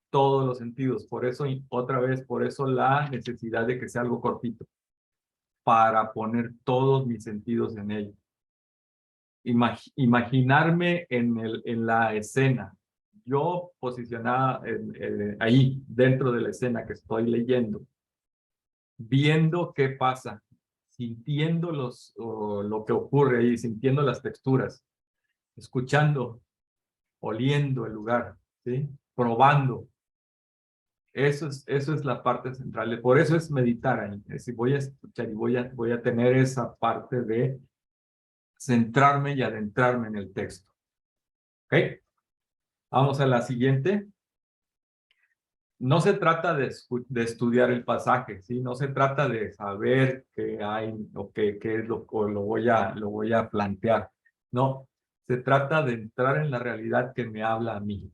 todos los sentidos. Por eso, otra vez, por eso la necesidad de que sea algo cortito. Para poner todos mis sentidos en ello. Imaginarme en la escena. Yo posicionada ahí, dentro de la escena que estoy leyendo. Viendo qué pasa. Sintiendo lo que ocurre ahí, sintiendo las texturas. Escuchando, oliendo el lugar, ¿sí? Probando. Eso es la parte central. Por eso es meditar ahí. Es decir, voy a escuchar y voy a tener esa parte de centrarme y adentrarme en el texto. ¿Ok? Vamos a la siguiente. No se trata de estudiar el pasaje, ¿sí? No se trata de saber qué hay o qué es lo voy a plantear. No, se trata de entrar en la realidad que me habla a mí.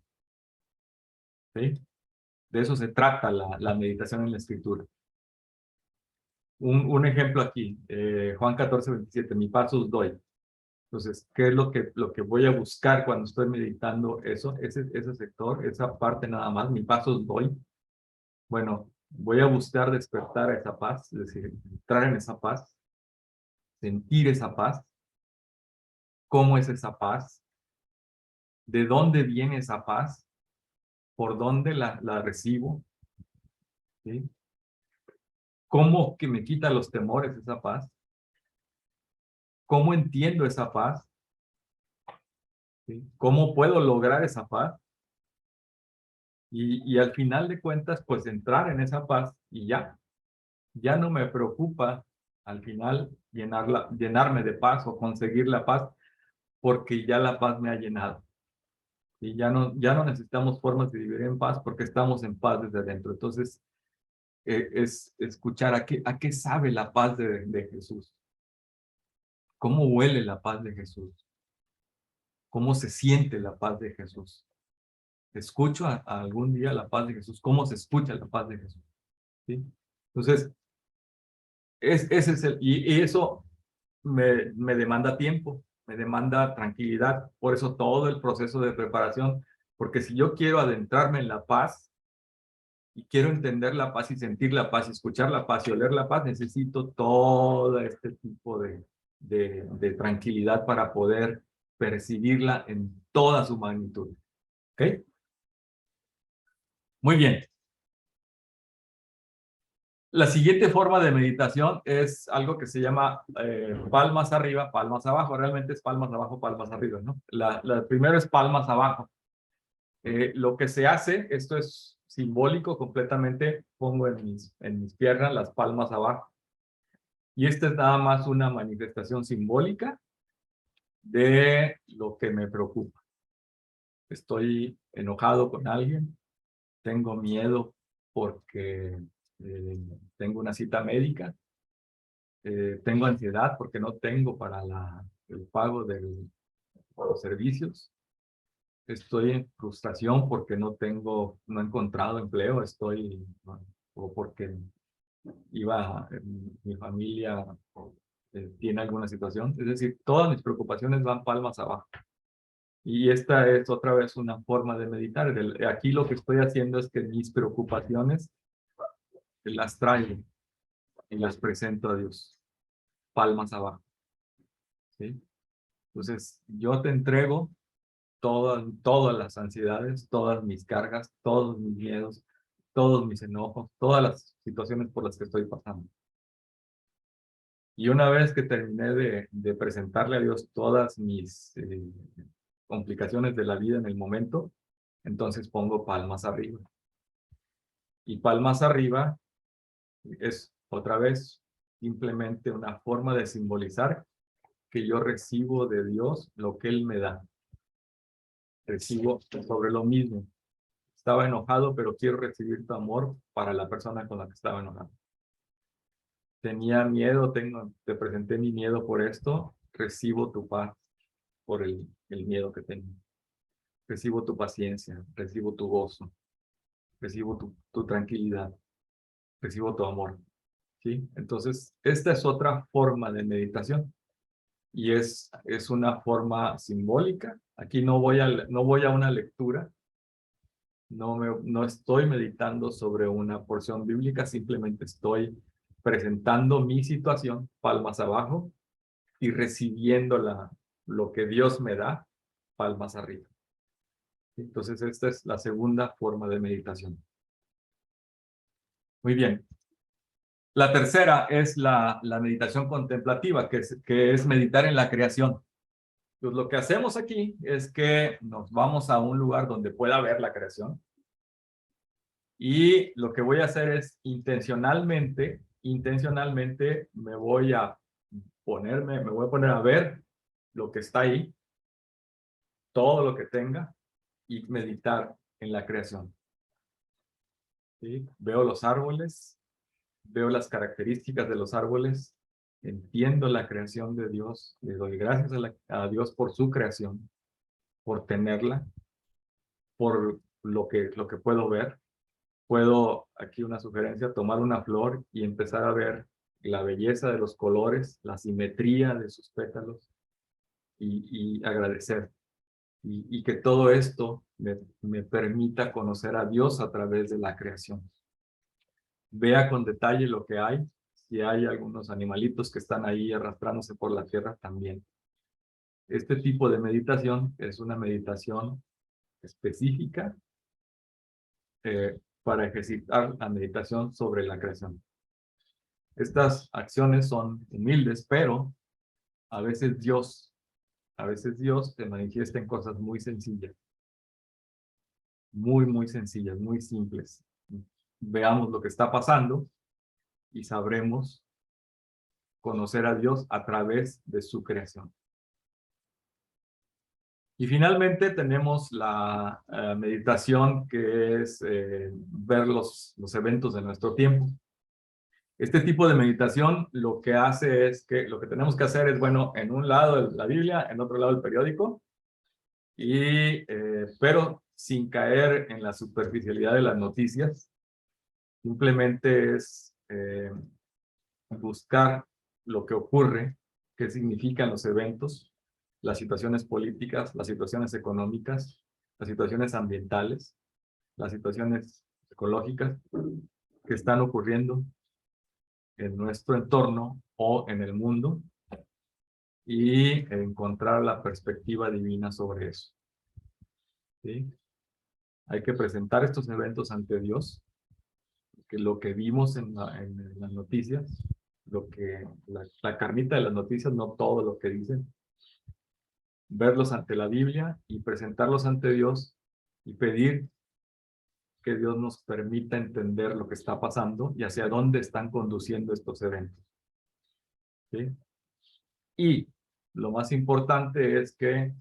¿Sí? De eso se trata la meditación en la escritura. Un ejemplo aquí, Juan 14:27, mi paso os doy. Entonces, ¿qué es lo que voy a buscar cuando estoy meditando eso? Ese sector, esa parte nada más, mi paso os doy. Bueno, voy a buscar despertar esa paz, es decir, entrar en esa paz. sentir esa paz. ¿Cómo es esa paz? ¿De dónde viene esa paz? ¿Por dónde la recibo? ¿Sí? ¿Cómo que me quita los temores esa paz? ¿Cómo entiendo esa paz? ¿Sí? ¿Cómo puedo lograr esa paz? Y al final de cuentas, pues entrar en esa paz y ya no me preocupa al final llenarme de paz o conseguir la paz, porque ya la paz me ha llenado. Y ya no necesitamos formas de vivir en paz porque estamos en paz desde adentro. Entonces, es escuchar a qué sabe la paz de Jesús. ¿Cómo huele la paz de Jesús? ¿Cómo se siente la paz de Jesús? ¿Escucho algún día la paz de Jesús? ¿Cómo se escucha la paz de Jesús? ¿Sí? Entonces, ese es y eso me demanda tiempo, me demanda tranquilidad. Por eso todo el proceso de preparación, porque si yo quiero adentrarme en la paz y quiero entender la paz y sentir la paz y escuchar la paz y oler la paz, necesito todo este tipo de tranquilidad para poder percibirla en toda su magnitud. ¿Ok? Muy bien. La siguiente forma de meditación es algo que se llama palmas arriba, palmas abajo. Realmente es palmas abajo, palmas arriba, ¿no? La primero es palmas abajo. Lo que se hace, esto es simbólico completamente, pongo en mis piernas las palmas abajo. Y esta es nada más una manifestación simbólica de lo que me preocupa. Estoy enojado con alguien, tengo miedo porque tengo una cita médica, tengo ansiedad porque no tengo para el pago de los servicios, estoy en frustración porque no he encontrado empleo, o porque mi familia tiene alguna situación. Es decir, todas mis preocupaciones van palmas abajo. Y esta es otra vez una forma de meditar. Aquí lo que estoy haciendo es que mis preocupaciones las traigo y las presento a Dios, palmas abajo. ¿Sí? Entonces, yo te entrego todas las ansiedades, todas mis cargas, todos mis miedos, todos mis enojos, todas las situaciones por las que estoy pasando. Y una vez que terminé de presentarle a Dios todas mis complicaciones de la vida en el momento, entonces pongo palmas arriba. Y palmas arriba es otra vez simplemente una forma de simbolizar que yo recibo de Dios lo que Él me da. Recibo sobre lo mismo. Estaba enojado, pero quiero recibir tu amor para la persona con la que estaba enojado. Tenía miedo, te presenté mi miedo por esto, recibo tu paz por el miedo que tengo. Recibo tu paciencia, recibo tu gozo, recibo tu tranquilidad, recibo tu amor. ¿Sí? Entonces, esta es otra forma de meditación y es una forma simbólica. Aquí no voy a una lectura, no estoy meditando sobre una porción bíblica, simplemente estoy presentando mi situación, palmas abajo, y recibiendo lo que Dios me da, palmas arriba. Entonces, esta es la segunda forma de meditación. Muy bien. La tercera es la meditación contemplativa, que es meditar en la creación. Pues lo que hacemos aquí es que nos vamos a un lugar donde pueda ver la creación. Y lo que voy a hacer es intencionalmente me voy a poner a ver lo que está ahí, todo lo que tenga, y meditar en la creación. ¿Sí? Veo los árboles, veo las características de los árboles, entiendo la creación de Dios, le doy gracias a Dios por su creación, por tenerla, por lo que puedo ver. Puedo, aquí una sugerencia, tomar una flor y empezar a ver la belleza de los colores, la simetría de sus pétalos y agradecer. Y que todo esto me permita conocer a Dios a través de la creación. Vea con detalle lo que hay, Si hay algunos animalitos que están ahí arrastrándose por la tierra, también. Este tipo de meditación es una meditación específica para ejercitar la meditación sobre la creación. Estas acciones son humildes, pero a veces Dios te manifiesta en cosas muy sencillas. Muy sencillas, muy simples. Veamos lo que está pasando y sabremos conocer a Dios a través de su creación. Y finalmente tenemos la meditación, que es ver los eventos de nuestro tiempo. Este tipo de meditación lo que hace es que lo que tenemos que hacer es, bueno, en un lado la Biblia, en otro lado el periódico, pero sin caer en la superficialidad de las noticias. Simplemente es buscar lo que ocurre, qué significan los eventos, las situaciones políticas, las situaciones económicas, las situaciones ambientales, las situaciones ecológicas que están ocurriendo en nuestro entorno o en el mundo, y encontrar la perspectiva divina sobre eso. ¿Sí? Hay que presentar estos eventos ante Dios, que lo que vimos en las noticias, la carnita de las noticias, no todo lo que dicen, verlos ante la Biblia y presentarlos ante Dios y pedir que Dios nos permita entender lo que está pasando y hacia dónde están conduciendo estos eventos. ¿Sí? Y lo más importante es que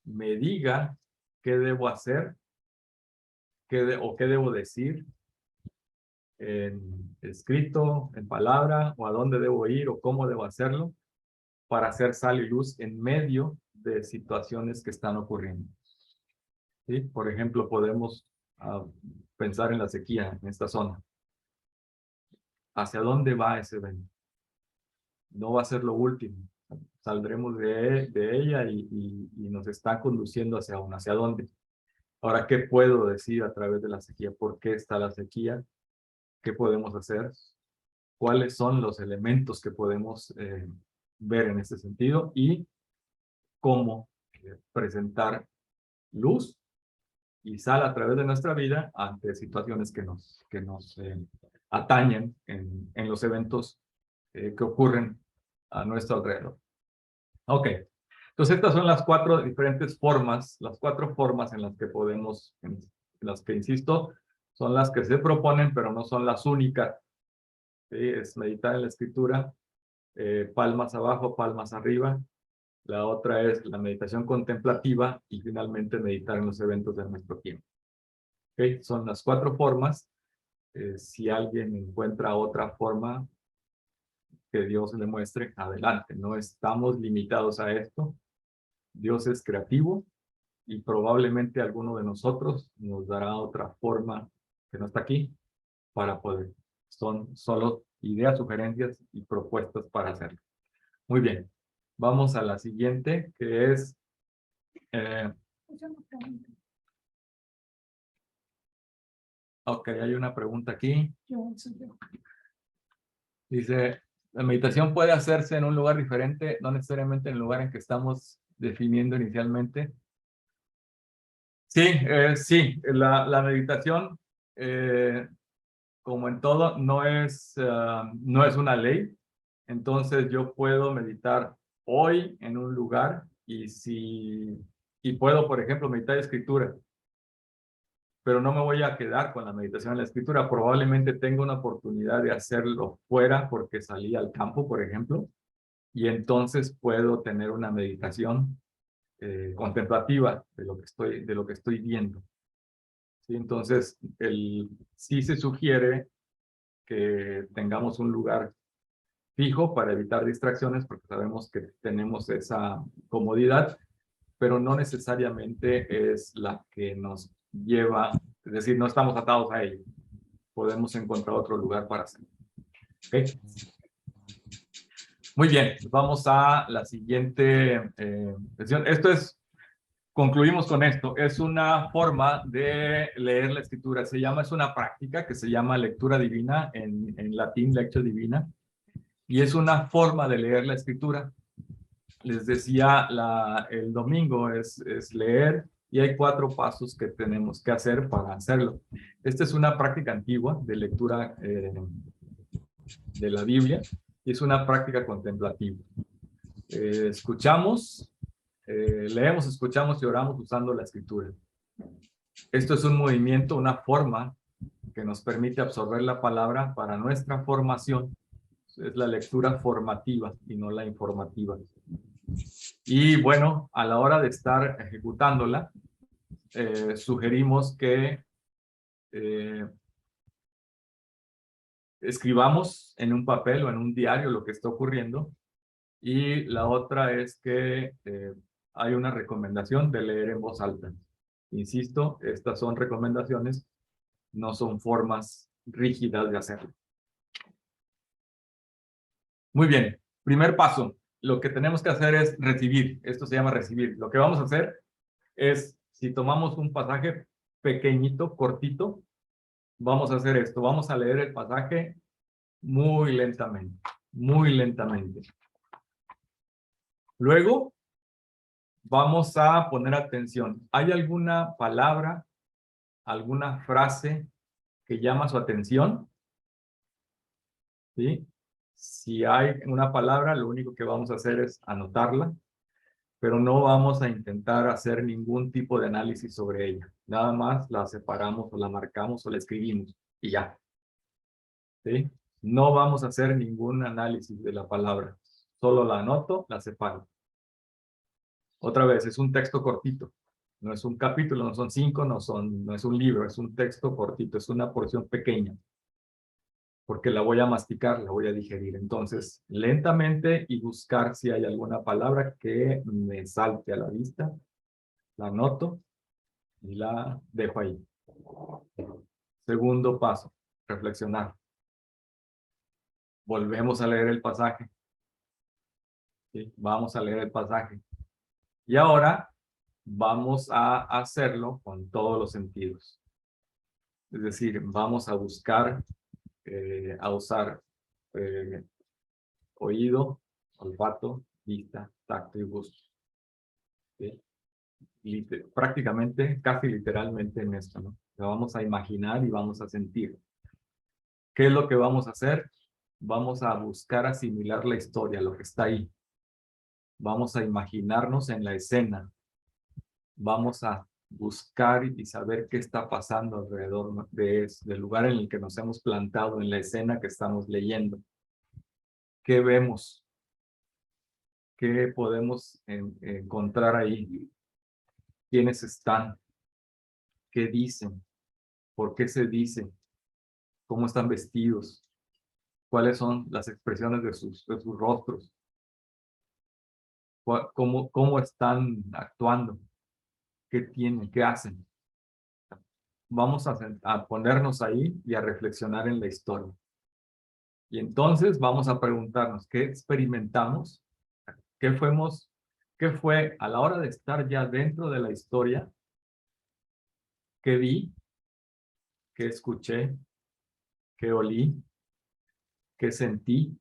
me diga qué debo hacer, o qué debo decir en escrito, en palabra, o a dónde debo ir, o cómo debo hacerlo, para hacer sal y luz en medio de situaciones que están ocurriendo. ¿Sí? Por ejemplo, podemos pensar en la sequía en esta zona. ¿Hacia dónde va ese evento? No va a ser lo último. Saldremos de ella y nos está conduciendo hacia dónde. Ahora, ¿qué puedo decir a través de la sequía? ¿Por qué está la sequía? ¿Qué podemos hacer? ¿Cuáles son los elementos que podemos ver en este sentido? Y cómo presentar luz y sal a través de nuestra vida ante situaciones que nos atañen en los eventos que ocurren a nuestro alrededor. Ok. Entonces, estas son las cuatro diferentes formas, las cuatro formas en las que podemos, en las que, insisto, son las que se proponen, pero no son las únicas. ¿Sí? Es meditar en la escritura, palmas abajo, palmas arriba. La otra es la meditación contemplativa y finalmente meditar en los eventos de nuestro tiempo. ¿Okay? Son las cuatro formas. Si alguien encuentra otra forma que Dios le muestre, adelante. No estamos limitados a esto. Dios es creativo y probablemente alguno de nosotros nos dará otra forma que no está aquí para poder. Son solo ideas, sugerencias y propuestas para hacerlo. Muy bien. Vamos a la siguiente, que es... ok, hay una pregunta aquí. Dice, ¿la meditación puede hacerse en un lugar diferente, no necesariamente en el lugar en que estamos definiendo inicialmente? Sí, sí. La meditación, como en todo, no es una ley. Entonces yo puedo meditar hoy en un lugar y puedo, por ejemplo, meditar escritura. Pero no me voy a quedar con la meditación en la escritura. Probablemente tenga una oportunidad de hacerlo fuera porque salí al campo, por ejemplo, y entonces puedo tener una meditación contemplativa de lo que estoy viendo. ¿Sí? Entonces, sí se sugiere que tengamos un lugar fijo para evitar distracciones, porque sabemos que tenemos esa comodidad, pero no necesariamente es la que nos lleva, es decir, no estamos atados a ello. Podemos encontrar otro lugar para hacerlo. ¿Okay? Muy bien, vamos a la siguiente sesión. Concluimos con esto. Es una forma de leer la escritura. Es una práctica que se llama lectura divina, en latín, lectio divina. Y es una forma de leer la escritura. Les decía el domingo es leer y hay 4 pasos que tenemos que hacer para hacerlo. Esta es una práctica antigua de lectura de la Biblia y es una práctica contemplativa. Leemos, escuchamos y oramos usando la escritura. Esto es un movimiento, una forma que nos permite absorber la palabra para nuestra formación. Es la lectura formativa y no la informativa. Y bueno, a la hora de estar ejecutándola, sugerimos que escribamos en un papel o en un diario lo que está ocurriendo. Y la otra es que hay una recomendación de leer en voz alta. Insisto, estas son recomendaciones, no son formas rígidas de hacerlo. Muy bien, primer paso. Lo que tenemos que hacer es recibir. Esto se llama recibir. Lo que vamos a hacer es, si tomamos un pasaje pequeñito, cortito, vamos a hacer esto. Vamos a leer el pasaje muy lentamente, muy lentamente. Luego, vamos a poner atención. ¿Hay alguna palabra, alguna frase que llama su atención? ¿Sí? Si hay una palabra, lo único que vamos a hacer es anotarla, pero no vamos a intentar hacer ningún tipo de análisis sobre ella. Nada más la separamos o la marcamos o la escribimos y ya. ¿Sí? No vamos a hacer ningún análisis de la palabra. Solo la anoto, la separo. Otra vez, es un texto cortito. No es un capítulo, no son 5, no es un libro, es un texto cortito, es una porción pequeña. Porque la voy a masticar, la voy a digerir. Entonces, lentamente y buscar si hay alguna palabra que me salte a la vista. La anoto y la dejo ahí. Segundo paso, reflexionar. Volvemos a leer el pasaje. ¿Sí? Vamos a leer el pasaje. Y ahora vamos a hacerlo con todos los sentidos. Es decir, vamos a buscar, a usar oído, olfato, vista, tacto y gusto. ¿Sí? Prácticamente, casi literalmente en esto, ¿no? Lo vamos a imaginar y vamos a sentir. ¿Qué es lo que vamos a hacer? Vamos a buscar asimilar la historia, lo que está ahí. Vamos a imaginarnos en la escena. Vamos a buscar y saber qué está pasando alrededor del lugar en el que nos hemos plantado, en la escena que estamos leyendo. ¿Qué vemos? ¿Qué podemos encontrar ahí? ¿Quiénes están? ¿Qué dicen? ¿Por qué se dicen? ¿Cómo están vestidos? ¿Cuáles son las expresiones de sus rostros? ¿Cómo están actuando? ¿Qué tienen? ¿Qué hacen? Vamos a ponernos ahí y a reflexionar en la historia. Y entonces vamos a preguntarnos, ¿qué experimentamos? ¿Qué fue a la hora de estar ya dentro de la historia? ¿Qué vi? ¿Qué escuché? ¿Qué olí? ¿Qué sentí?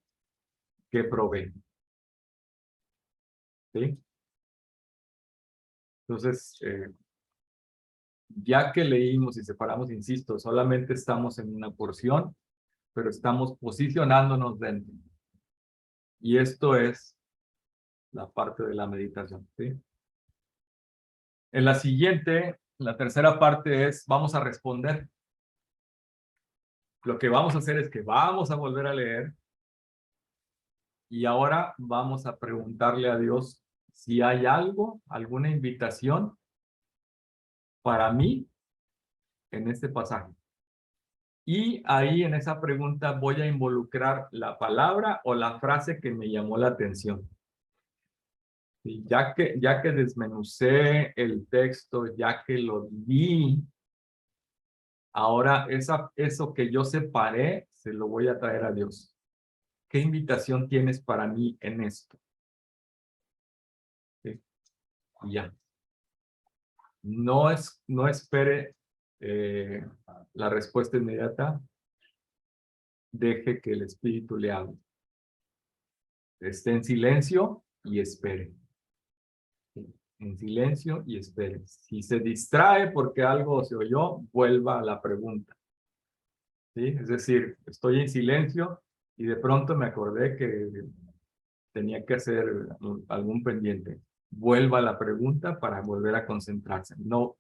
¿Qué probé? ¿Sí? Entonces, ya que leímos y separamos, insisto, solamente estamos en una porción, pero estamos posicionándonos dentro. Y esto es la parte de la meditación, ¿sí? En la siguiente, la tercera parte es, vamos a responder. Lo que vamos a hacer es que vamos a volver a leer y ahora vamos a preguntarle a Dios si hay algo, alguna invitación para mí en este pasaje. Y ahí en esa pregunta voy a involucrar la palabra o la frase que me llamó la atención. Y ya que desmenucé el texto, ya que lo vi, ahora eso que yo separé, se lo voy a traer a Dios. ¿Qué invitación tienes para mí en esto? ¿Sí? Y ya. No espere la respuesta inmediata. Deje que el Espíritu le hable. esté en silencio y espere. En silencio y espere. Si se distrae porque algo se oyó, vuelva a la pregunta. ¿Sí? Es decir, estoy en silencio y de pronto me acordé que tenía que hacer algún pendiente. Vuelva a la pregunta para volver a concentrarse. No,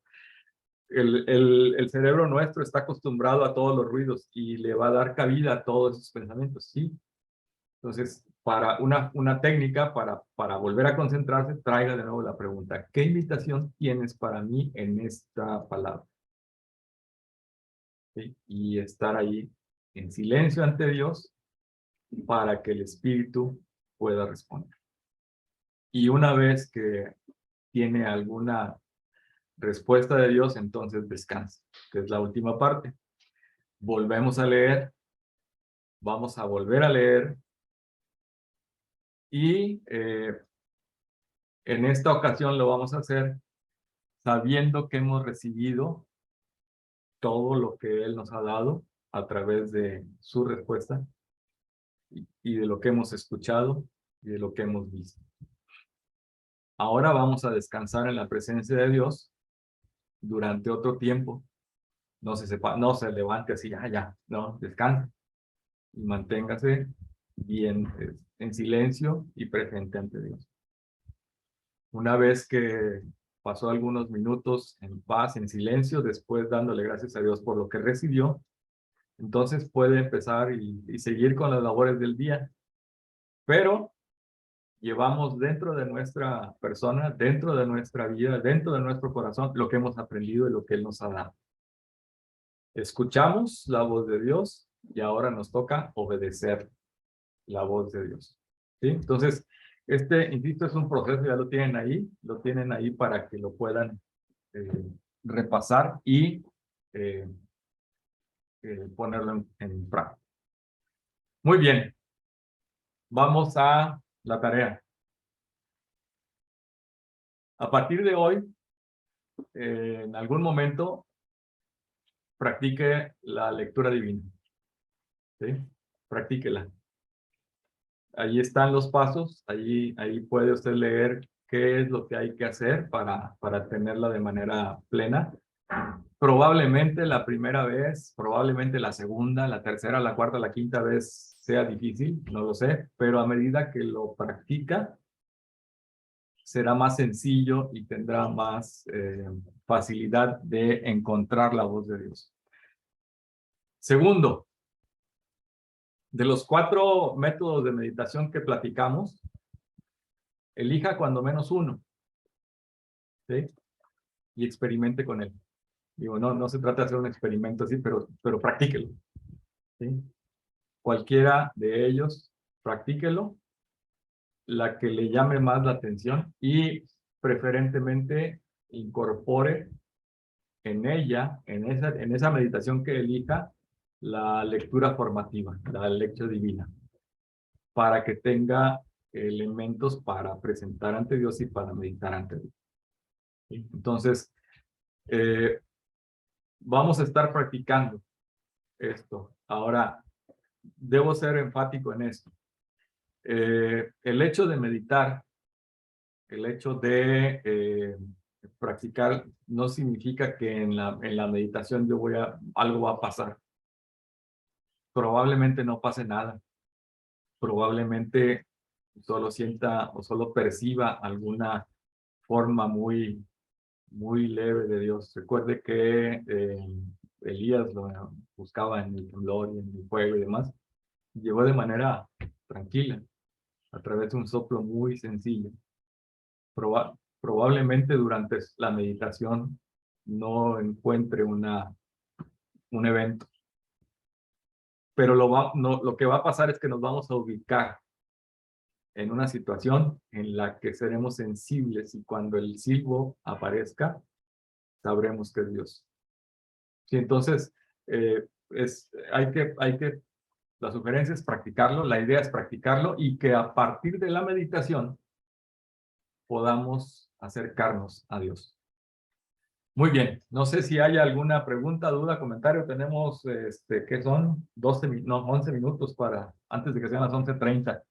el cerebro nuestro está acostumbrado a todos los ruidos y le va a dar cabida a todos esos pensamientos, ¿sí? Entonces, para una técnica para volver a concentrarse, traiga de nuevo la pregunta. ¿Qué invitación tienes para mí en esta palabra? ¿Sí? Y estar ahí en silencio ante Dios para que el Espíritu pueda responder. Y una vez que tiene alguna respuesta de Dios, entonces descansa, que es la última parte. Volvemos a leer, vamos a volver a leer y en esta ocasión lo vamos a hacer sabiendo que hemos recibido todo lo que Él nos ha dado a través de su respuesta y de lo que hemos escuchado y de lo que hemos visto. Ahora vamos a descansar en la presencia de Dios durante otro tiempo. No se levante así, ya, no, descanse y manténgase bien en silencio y presente ante Dios. Una vez que pasó algunos minutos en paz, en silencio, después dándole gracias a Dios por lo que recibió, entonces puede empezar y seguir con las labores del día. Pero llevamos dentro de nuestra persona, dentro de nuestra vida, dentro de nuestro corazón, lo que hemos aprendido y lo que Él nos ha dado. Escuchamos la voz de Dios y ahora nos toca obedecer la voz de Dios. ¿Sí? Entonces, insisto, es un proceso, ya lo tienen ahí para que lo puedan repasar y ponerlo en práctica. Muy bien, vamos a la tarea. A partir de hoy, en algún momento, practique la lectura divina. ¿Sí? Practíquela. Ahí están los pasos, ahí puede usted leer qué es lo que hay que hacer para tenerla de manera plena. Probablemente la primera vez, probablemente la segunda, la tercera, la cuarta, la quinta vez sea difícil, no lo sé, pero a medida que lo practica, será más sencillo y tendrá más facilidad de encontrar la voz de Dios. Segundo, de los 4 métodos de meditación que platicamos, elija cuando menos uno, ¿sí? Y experimente con él. Digo, no se trata de hacer un experimento así, pero practíquelo, ¿sí? Cualquiera de ellos, practíquelo, la que le llame más la atención y preferentemente incorpore en ella, en esa meditación que elija, la lectura formativa, la lección divina, para que tenga elementos para presentar ante Dios y para meditar ante Dios. ¿Sí? Entonces, vamos a estar practicando esto. Ahora, debo ser enfático en esto. El hecho de meditar, el hecho de practicar, no significa que en la meditación algo va a pasar. Probablemente no pase nada. Probablemente solo sienta o solo perciba alguna forma muy leve de Dios. Recuerde que Elías lo buscaba en el temblor y en el fuego y demás. Llegó de manera tranquila, a través de un soplo muy sencillo. Probablemente durante la meditación no encuentre un evento. Pero lo que va a pasar es que nos vamos a ubicar en una situación en la que seremos sensibles y cuando el silbo aparezca, sabremos que es Dios. Sí, entonces, la sugerencia es practicarlo, la idea es practicarlo y que a partir de la meditación podamos acercarnos a Dios. Muy bien, no sé si hay alguna pregunta, duda, comentario. Tenemos, ¿qué son? 11 minutos antes de que sean las 11:30.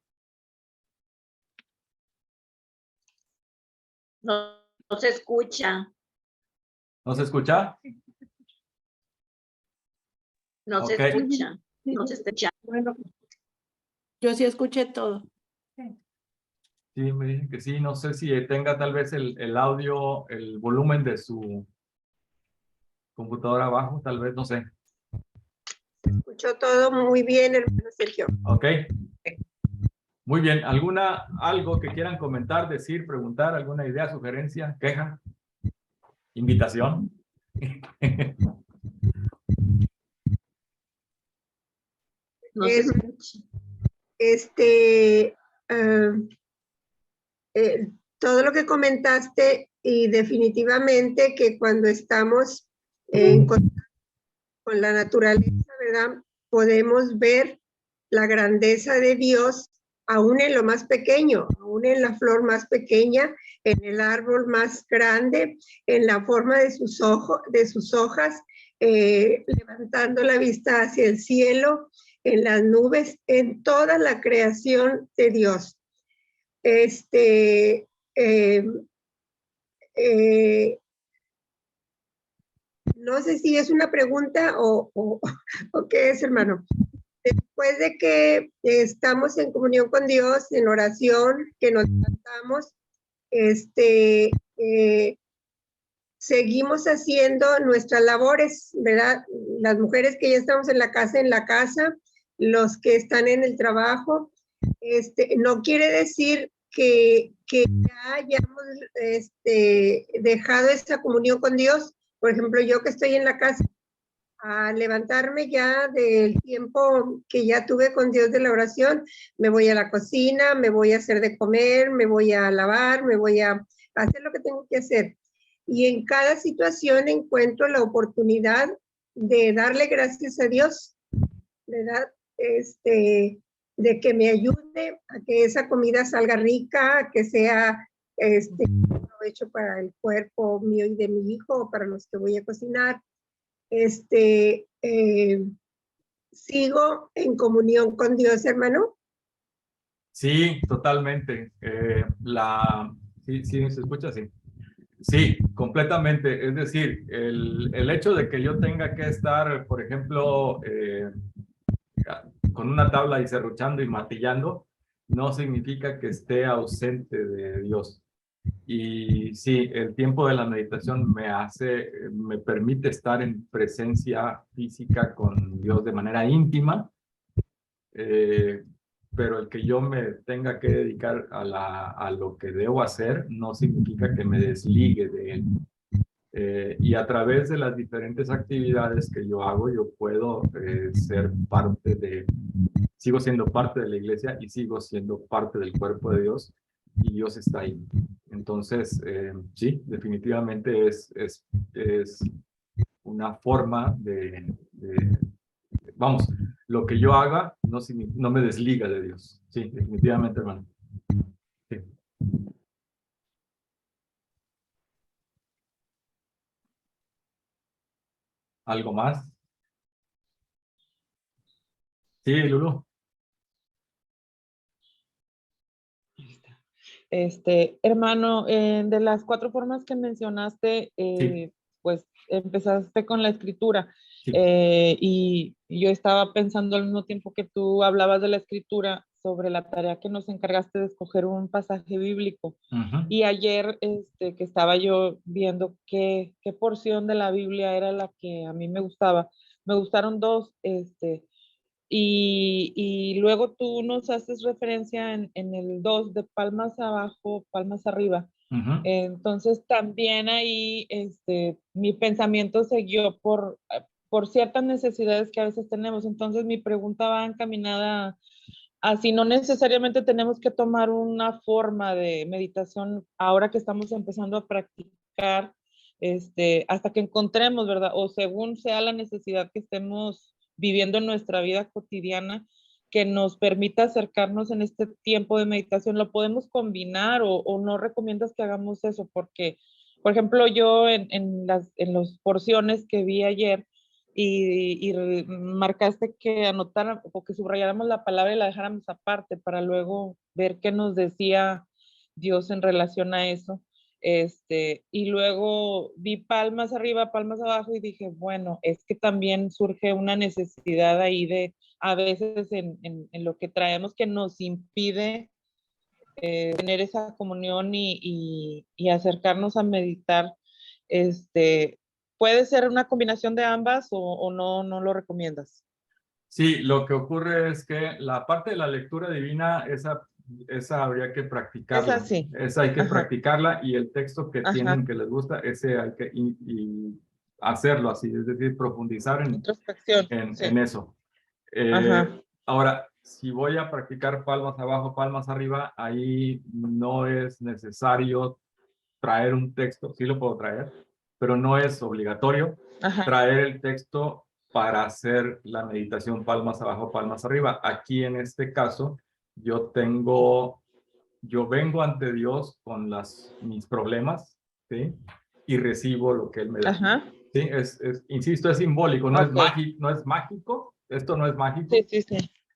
No, no se escucha, ¿No se escucha? no se Ok. escucha, no se está escuchando. Bueno, yo sí escuché todo. Sí, me dicen que sí. No sé si tenga tal vez el audio, el volumen de su computadora abajo, tal vez, no sé. Escuchó todo muy bien, hermano Sergio. Ok. Muy bien. ¿Algo que quieran comentar, decir, preguntar, alguna idea, sugerencia, queja, invitación? No se Es- escucha. ah, todo lo que comentaste y definitivamente que cuando estamos en contacto con la naturaleza, ¿verdad? Podemos ver la grandeza de Dios aún en lo más pequeño, aún en la flor más pequeña, en el árbol más grande, en la forma de sus hojas, levantando la vista hacia el cielo, en las nubes, en toda la creación de Dios. Este, eh, eh, no sé si es una pregunta o qué es, hermano. Después de que estamos en comunión con Dios, en oración, que nos levantamos, seguimos haciendo nuestras labores, ¿verdad? Las mujeres que ya estamos en la casa, los que están en el trabajo. No quiere decir que ya hayamos dejado esa comunión con Dios. Por ejemplo, yo que estoy en la casa, a levantarme ya del tiempo que ya tuve con Dios de la oración, me voy a la cocina, me voy a hacer de comer, me voy a lavar, me voy a hacer lo que tengo que hacer. Y en cada situación encuentro la oportunidad de darle gracias a Dios, ¿verdad? De que me ayude a que esa comida salga rica, que sea provecho para el cuerpo mío y de mi hijo, para los que voy a cocinar. Sigo en comunión con Dios, hermano. Sí, totalmente. Sí, sí, se escucha, sí. Sí, completamente. Es decir, el hecho de que yo tenga que estar, por ejemplo, con una tabla y serruchando y martillando, no significa que esté ausente de Dios. Y sí, el tiempo de la meditación me permite estar en presencia física con Dios de manera íntima, pero el que yo me tenga que dedicar a lo que debo hacer no significa que me desligue de él. Y a través de las diferentes actividades que yo hago, yo puedo sigo siendo parte de la iglesia y sigo siendo parte del cuerpo de Dios y Dios está ahí. Entonces, sí, definitivamente es una forma vamos, lo que yo haga no me desliga de Dios. Sí, definitivamente, hermano. Sí. ¿Algo más? Sí, Lulu. Hermano, de las 4 formas que mencionaste, Sí. pues empezaste con la escritura. Sí. Y yo estaba pensando al mismo tiempo que tú hablabas de la escritura sobre la tarea que nos encargaste de escoger un pasaje bíblico. Y ayer que estaba yo viendo qué porción de la Biblia era la que a mí me gustaba. Me gustaron 2, y luego tú nos haces referencia en el 2 de palmas abajo, palmas arriba. Entonces también ahí mi pensamiento siguió por ciertas necesidades que a veces tenemos. Entonces mi pregunta va encaminada a si no necesariamente tenemos que tomar una forma de meditación ahora que estamos empezando a practicar, hasta que encontremos, ¿verdad? O según sea la necesidad que estemos viviendo en nuestra vida cotidiana, que nos permita acercarnos en este tiempo de meditación. ¿Lo podemos combinar o no recomiendas que hagamos eso? Porque, por ejemplo, yo en las porciones que vi ayer, y marcaste que anotáramos o que subrayáramos la palabra y la dejáramos aparte para luego ver qué nos decía Dios en relación a eso. Y luego vi palmas arriba, palmas abajo y dije, bueno, es que también surge una necesidad ahí de, a veces en lo que traemos que nos impide tener esa comunión y acercarnos a meditar. ¿Puede ser una combinación de ambas o no lo recomiendas? Sí, lo que ocurre es que la parte de la lectura divina, esa habría que practicarla. Esa sí. Esa hay que Ajá. practicarla, y el texto que Ajá. tienen que les gusta, ese hay que y hacerlo así, es decir, profundizar Introspección. Sí. en eso. Ajá. Ahora, si voy a practicar palmas abajo, palmas arriba, ahí no es necesario traer un texto, sí lo puedo traer, pero no es obligatorio Ajá. traer el texto para hacer la meditación palmas abajo, palmas arriba. Aquí en este caso, yo vengo ante Dios con mis problemas, ¿sí? Y recibo lo que Él me da. Ajá. Sí, insisto, es simbólico, no es Ok. mágico, no es mágico, esto no es mágico, Sí.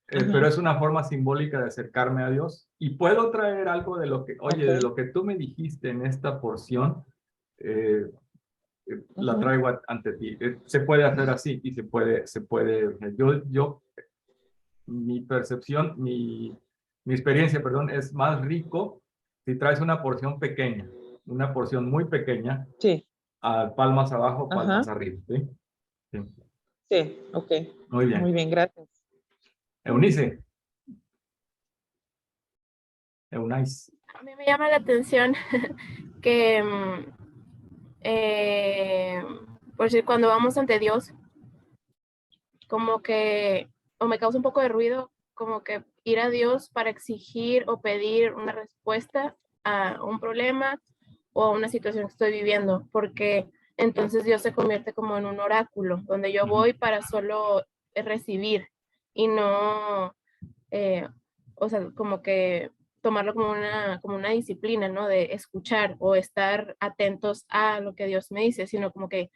pero es una forma simbólica de acercarme a Dios, y puedo traer algo de lo que, oye, de Ok. lo que tú me dijiste en esta porción, la Ujú. traigo ante ti. Se puede hacer así y se puede, mi percepción, mi experiencia, perdón, es más rico si traes una porción pequeña, una porción muy pequeña, Sí. a palmas abajo, palmas Ajá. arriba, ¿sí? Sí. Sí, ok. Muy bien. Muy bien, gracias. Eunice. Eunice. A mí me llama la atención que, por decir, cuando vamos ante Dios, como que, o me causa un poco de ruido, como que ir a Dios para exigir o pedir una respuesta a un problema o a una situación que estoy viviendo, porque entonces Dios se convierte como en un oráculo, donde yo voy para solo recibir y no, o sea, como que tomarlo como una disciplina, ¿no? De escuchar o estar atentos a lo que Dios me dice, sino como que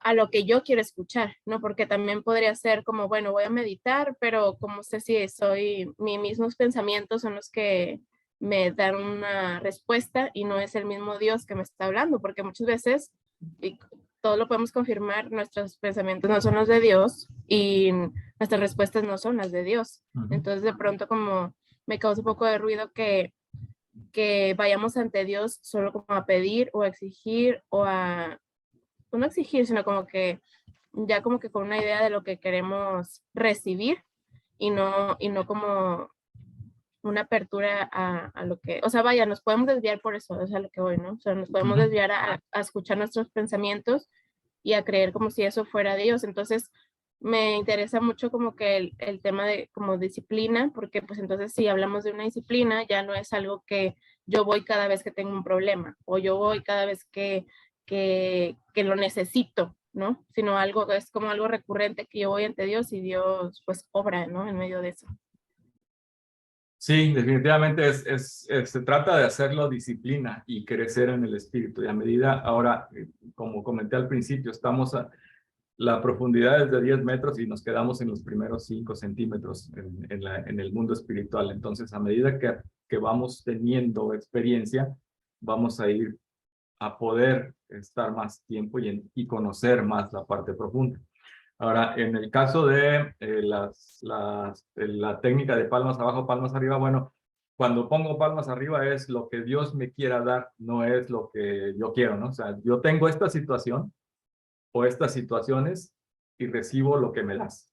a lo que yo quiero escuchar, ¿no? Porque también podría ser como, bueno, voy a meditar, pero como sé si mis mismos pensamientos son los que me dan una respuesta y no es el mismo Dios que me está hablando, porque muchas veces, y todo lo podemos confirmar, nuestros pensamientos no son los de Dios y nuestras respuestas no son las de Dios. Entonces de pronto como me causa un poco de ruido que vayamos ante Dios solo como a pedir o a exigir o a no exigir, sino como que ya como que con una idea de lo que queremos recibir y no como una apertura a lo que, o sea, vaya, nos podemos desviar por eso, es a lo que voy, ¿no? O sea, nos podemos desviar a escuchar nuestros pensamientos y a creer como si eso fuera Dios. Entonces, me interesa mucho como que el tema de como disciplina, porque pues entonces si hablamos de una disciplina, ya no es algo que yo voy cada vez que tengo un problema o yo voy cada vez que lo necesito, ¿no? Sino algo, es como algo recurrente que yo voy ante Dios y Dios pues obra, ¿no? En medio de eso. Sí, definitivamente se trata de hacerlo disciplina y crecer en el espíritu. Y a medida, ahora, como comenté al principio, estamos la profundidad es de 10 metros y nos quedamos en los primeros 5 centímetros en el mundo espiritual. Entonces, a medida que vamos teniendo experiencia, vamos a ir a poder estar más tiempo y conocer más la parte profunda. Ahora, en el caso de la técnica de palmas abajo, palmas arriba, bueno, cuando pongo palmas arriba es lo que Dios me quiera dar, no es lo que yo quiero, ¿no? O sea, yo tengo esta situación o estas situaciones y recibo lo que me das,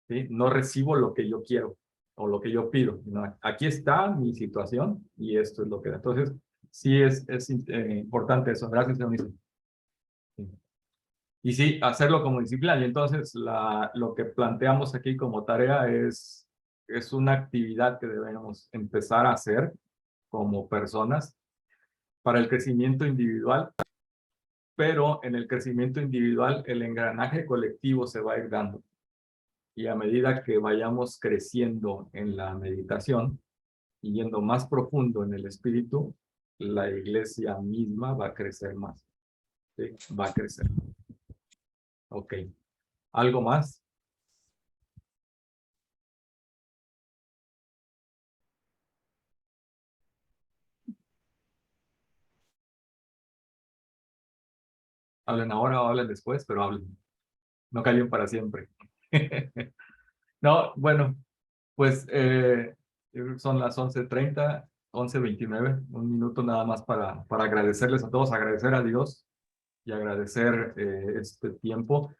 ¿sí? No recibo lo que yo quiero o lo que yo pido. No, aquí está mi situación y esto es lo que da. Entonces, sí es importante eso. Gracias, Eunice. Sí. Y sí, hacerlo como disciplina. Y entonces lo que planteamos aquí como tarea es una actividad que debemos empezar a hacer como personas para el crecimiento individual, pero en el crecimiento individual el engranaje colectivo se va a ir dando. Y a medida que vayamos creciendo en la meditación y yendo más profundo en el espíritu, la iglesia misma va a crecer más. ¿Sí? Va a crecer. Ok. ¿Algo más? Hablen ahora o hablen después, pero hablen. No callen para siempre. No, bueno, pues yo creo que son las 11:30, 11:29, un minuto nada más para agradecerles a todos, agradecer a Dios y agradecer este tiempo.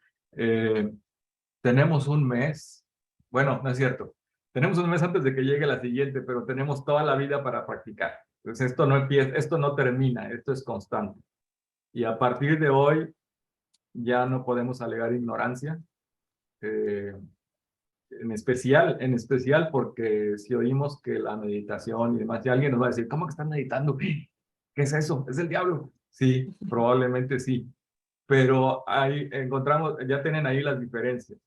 Tenemos un mes, bueno, no es cierto, tenemos un mes antes de que llegue la siguiente, pero tenemos toda la vida para practicar. Entonces esto no empieza, esto no termina, esto es constante. Y a partir de hoy ya no podemos alegar ignorancia. En especial porque si oímos que la meditación y demás, ya alguien nos va a decir, ¿cómo que están meditando? ¿Qué es eso? ¿Es el diablo? Sí, probablemente sí. Pero ahí encontramos, ya tienen ahí las diferencias.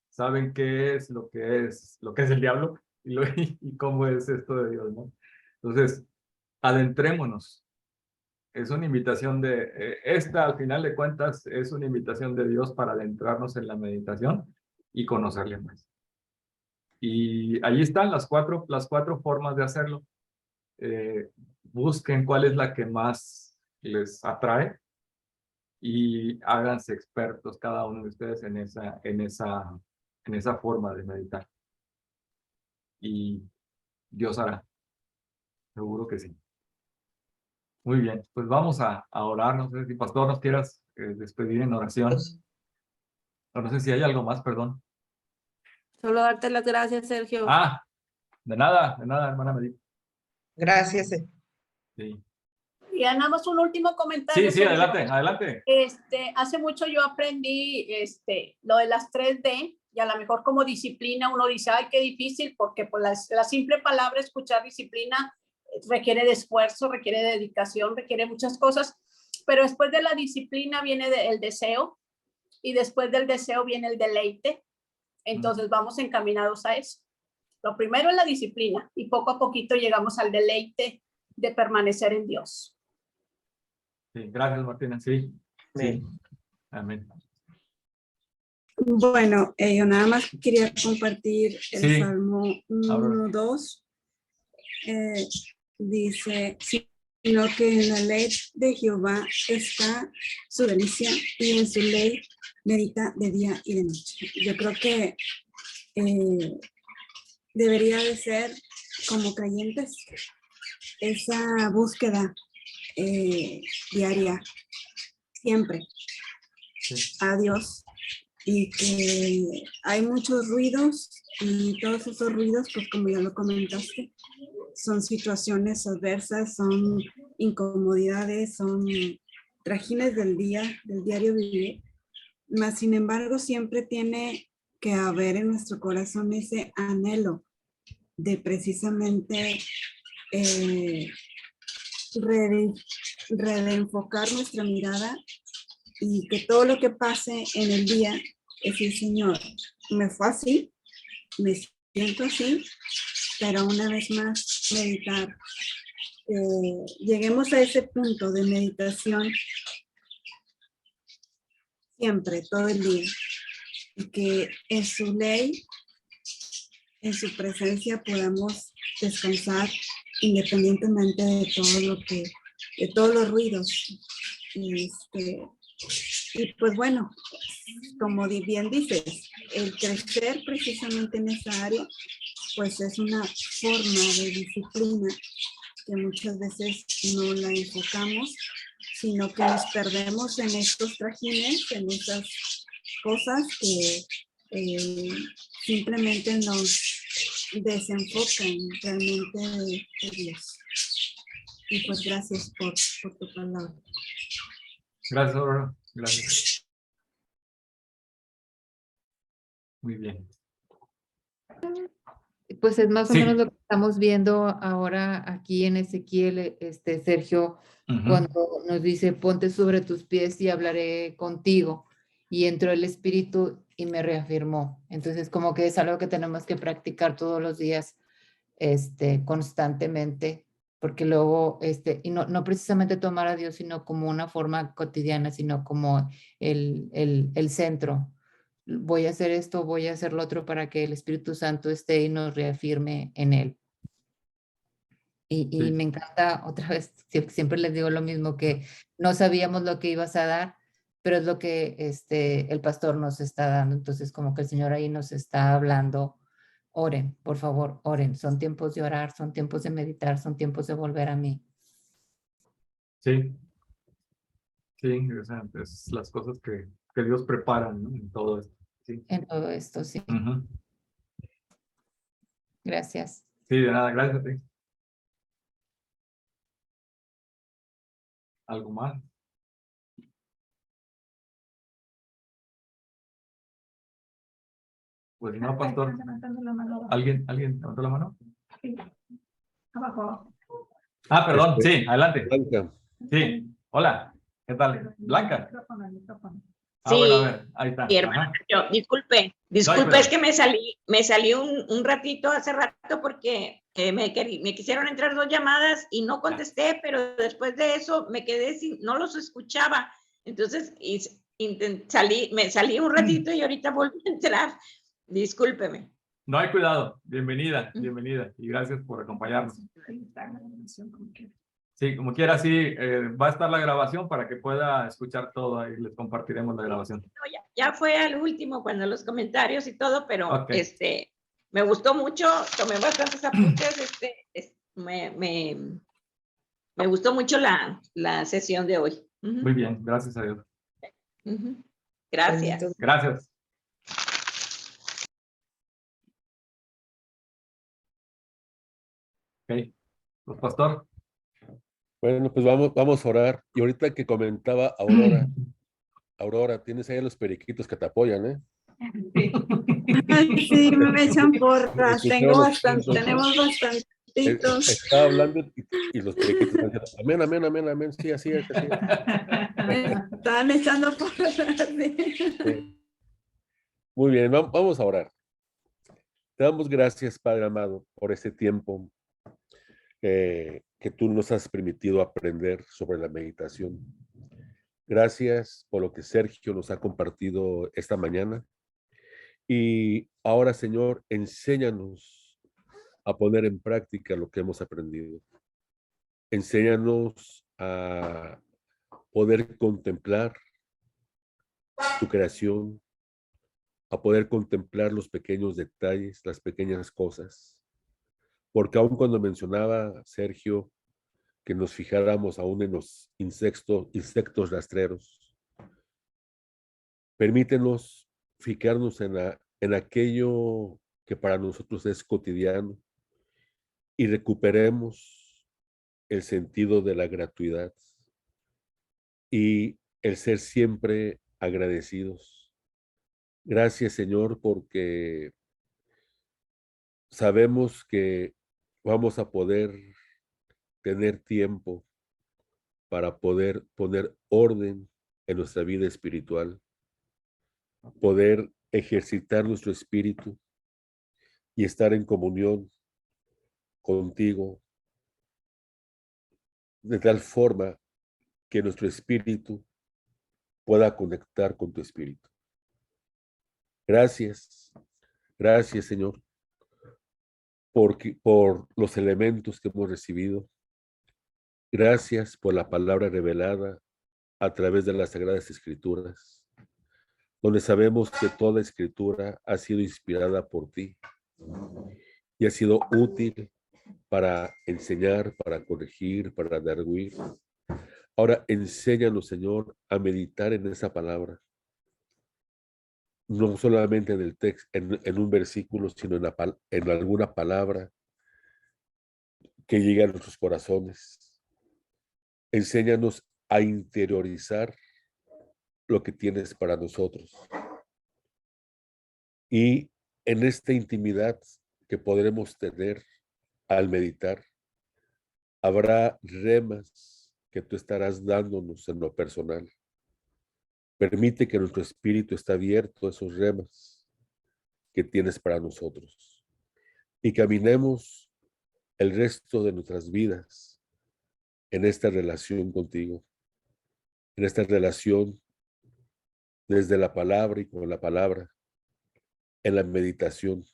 Saben qué es lo que es el diablo y cómo es esto de Dios, ¿no? Entonces, adentrémonos. Es una invitación esta al final de cuentas es una invitación de Dios para adentrarnos en la meditación y conocerle más. Y ahí están las cuatro formas de hacerlo. Busquen cuál es la que más les atrae y háganse expertos cada uno de ustedes en esa forma de meditar. Y Dios hará. Seguro que sí. Muy bien, pues vamos a orar. No sé si pastor nos quieras despedir en oración. No sé si hay algo más, perdón. Solo darte las gracias, Sergio. Ah, de nada, hermana Medina. Gracias. Sí, Y nada más un último comentario. sí, adelante. Hace mucho yo aprendí lo de las 3D y a lo mejor como disciplina uno dice, ay, qué difícil, porque pues la simple palabra escuchar disciplina requiere de esfuerzo, requiere de dedicación, requiere muchas cosas, pero después de la disciplina viene el deseo y después del deseo viene el deleite. Entonces vamos encaminados a eso. Lo primero es la disciplina y poco a poquito llegamos al deleite de permanecer en Dios. Sí, gracias, Martina. Sí. Amén. Bueno, yo nada más quería compartir el Sí. Salmo 1:2. Dice, sino que en la ley de Jehová está su delicia y en su ley medita de día y de noche. Yo creo que debería de ser como creyentes esa búsqueda diaria, siempre, a Dios, y que hay muchos ruidos y todos esos ruidos, pues como ya lo comentaste, son situaciones adversas, son incomodidades, son trajines del diario vivir, mas sin embargo siempre tiene que haber en nuestro corazón ese anhelo de precisamente reenfocar nuestra mirada y que todo lo que pase en el día es decir, Señor, me fue así, me siento así, pero una vez más meditar. Lleguemos a ese punto de meditación siempre, todo el día, y que en su ley, en su presencia podamos descansar independientemente de todos los ruidos. Y pues bueno, como bien dices, el crecer precisamente en esa área, pues es una forma de disciplina que muchas veces no la enfocamos, sino que nos perdemos en estos trajines, en esas cosas que simplemente nos desenfocan realmente de Dios. Y pues gracias por tu palabra. Gracias, Aurora. Gracias. Muy bien. Pues es más o Sí. menos lo que estamos viendo ahora aquí en Ezequiel, Sergio, cuando nos dice, ponte sobre tus pies y hablaré contigo. Y entró el Espíritu y me reafirmó. Entonces, como que es algo que tenemos que practicar todos los días, constantemente, porque luego, y no precisamente tomar a Dios, sino como una forma cotidiana, sino como el centro. Voy a hacer esto, voy a hacer lo otro para que el Espíritu Santo esté y nos reafirme en él. Y me encanta, otra vez, siempre les digo lo mismo, que no sabíamos lo que ibas a dar, pero es lo que el pastor nos está dando. Entonces, como que el Señor ahí nos está hablando. Oren, por favor, oren. Son tiempos de orar, son tiempos de meditar, son tiempos de volver a mí. Sí. Sí, o sea, es las cosas que Dios prepara, ¿no? En todo esto. Sí. En todo esto, sí. Ujú. Gracias. Sí, de nada, gracias a ti. ¿Algo más? Pues no, pastor. Están levantando la mano abajo. ¿Alguien levantó la mano? Sí. Abajo. Ah, perdón, sí, adelante. Blanca. Sí, hola, ¿qué tal? Blanca. El micrófono. Ah, bueno, a Sí, ver, ahí está. mi hermana, Ajá. disculpe, No, es que me salí un ratito hace rato porque me quisieron entrar 2 llamadas y no contesté, pero después de eso me quedé no los escuchaba. Entonces me salí un ratito y ahorita volví a entrar. Discúlpeme. No hay cuidado, bienvenida, bienvenida y gracias por acompañarnos. Ahí está la grabación, como quiera. Sí, como quiera, sí, va a estar la grabación para que pueda escuchar todo y les compartiremos la grabación. No, ya fue al último cuando los comentarios y todo, pero Ok. me gustó mucho, tomé bastantes apuntes, me gustó mucho la sesión de hoy. Ujú, Muy bien, gracias a Dios. ujú. Gracias. Gracias. Ok, pues pastor. Bueno, pues vamos a orar. Y ahorita que comentaba Aurora, tienes ahí a los periquitos que te apoyan, ¿eh? Ay, sí, me echan porras. Escuchamos, Tenemos bastantitos. Estaba hablando y los periquitos están diciendo, amén, amén, amén, amén. Sí, así es, así es. Me están echando porras. Sí. Muy bien, vamos a orar. Te damos gracias, Padre amado, por este tiempo que tú nos has permitido aprender sobre la meditación. Gracias por lo que Sergio nos ha compartido esta mañana. Y ahora, Señor, enséñanos a poner en práctica lo que hemos aprendido. Enséñanos a poder contemplar tu creación, a poder contemplar los pequeños detalles, las pequeñas cosas. Porque aun cuando mencionaba Sergio que nos fijáramos aún en los insectos rastreros, permítenos fijarnos en aquello que para nosotros es cotidiano y recuperemos el sentido de la gratuidad y el ser siempre agradecidos. Gracias, Señor, porque sabemos que vamos a poder tener tiempo para poder poner orden en nuestra vida espiritual, poder ejercitar nuestro espíritu y estar en comunión contigo de tal forma que nuestro espíritu pueda conectar con tu espíritu. Gracias, gracias, Señor, por los elementos que hemos recibido. Gracias por la palabra revelada a través de las Sagradas Escrituras, donde sabemos que toda escritura ha sido inspirada por ti y ha sido útil para enseñar, para corregir, para darguir. Ahora enséñanos, Señor, a meditar en esa palabra, no solamente en el texto, en un versículo, sino en alguna palabra que llegue a nuestros corazones. Enséñanos a interiorizar lo que tienes para nosotros. Y en esta intimidad que podremos tener al meditar, habrá remas que tú estarás dándonos en lo personal. Permite que nuestro espíritu esté abierto a esos remas que tienes para nosotros y caminemos el resto de nuestras vidas en esta relación contigo, en esta relación desde la palabra y con la palabra, en la meditación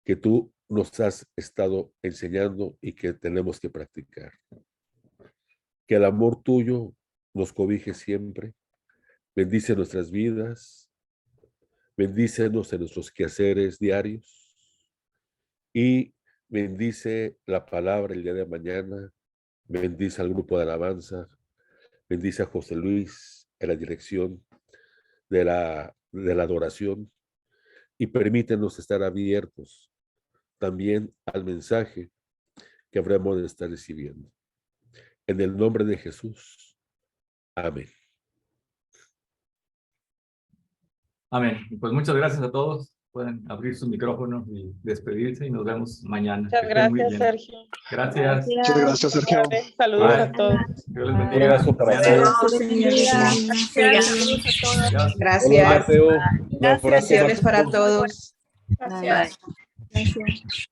que tú nos has estado enseñando y que tenemos que practicar. Que el amor tuyo nos cobije siempre Bendice nuestras vidas, bendícenos en nuestros quehaceres diarios y bendice la palabra el día de mañana, bendice al grupo de alabanza, bendice a José Luis en la dirección de la adoración y permítenos estar abiertos también al mensaje que habremos de estar recibiendo. En el nombre de Jesús. Amén. Amén. Pues muchas gracias a todos. Pueden abrir sus micrófonos y despedirse y nos vemos mañana. Muchas Que estén muy gracias, bien. Sergio. Gracias. Muchas gracias, Sergio. Saludos Bye. a todos. Dios les Un bendiga. abrazo para todos. Gracias. Hola, Mateo. Un abrazo Bendiciones para todos. todos. Gracias. Gracias.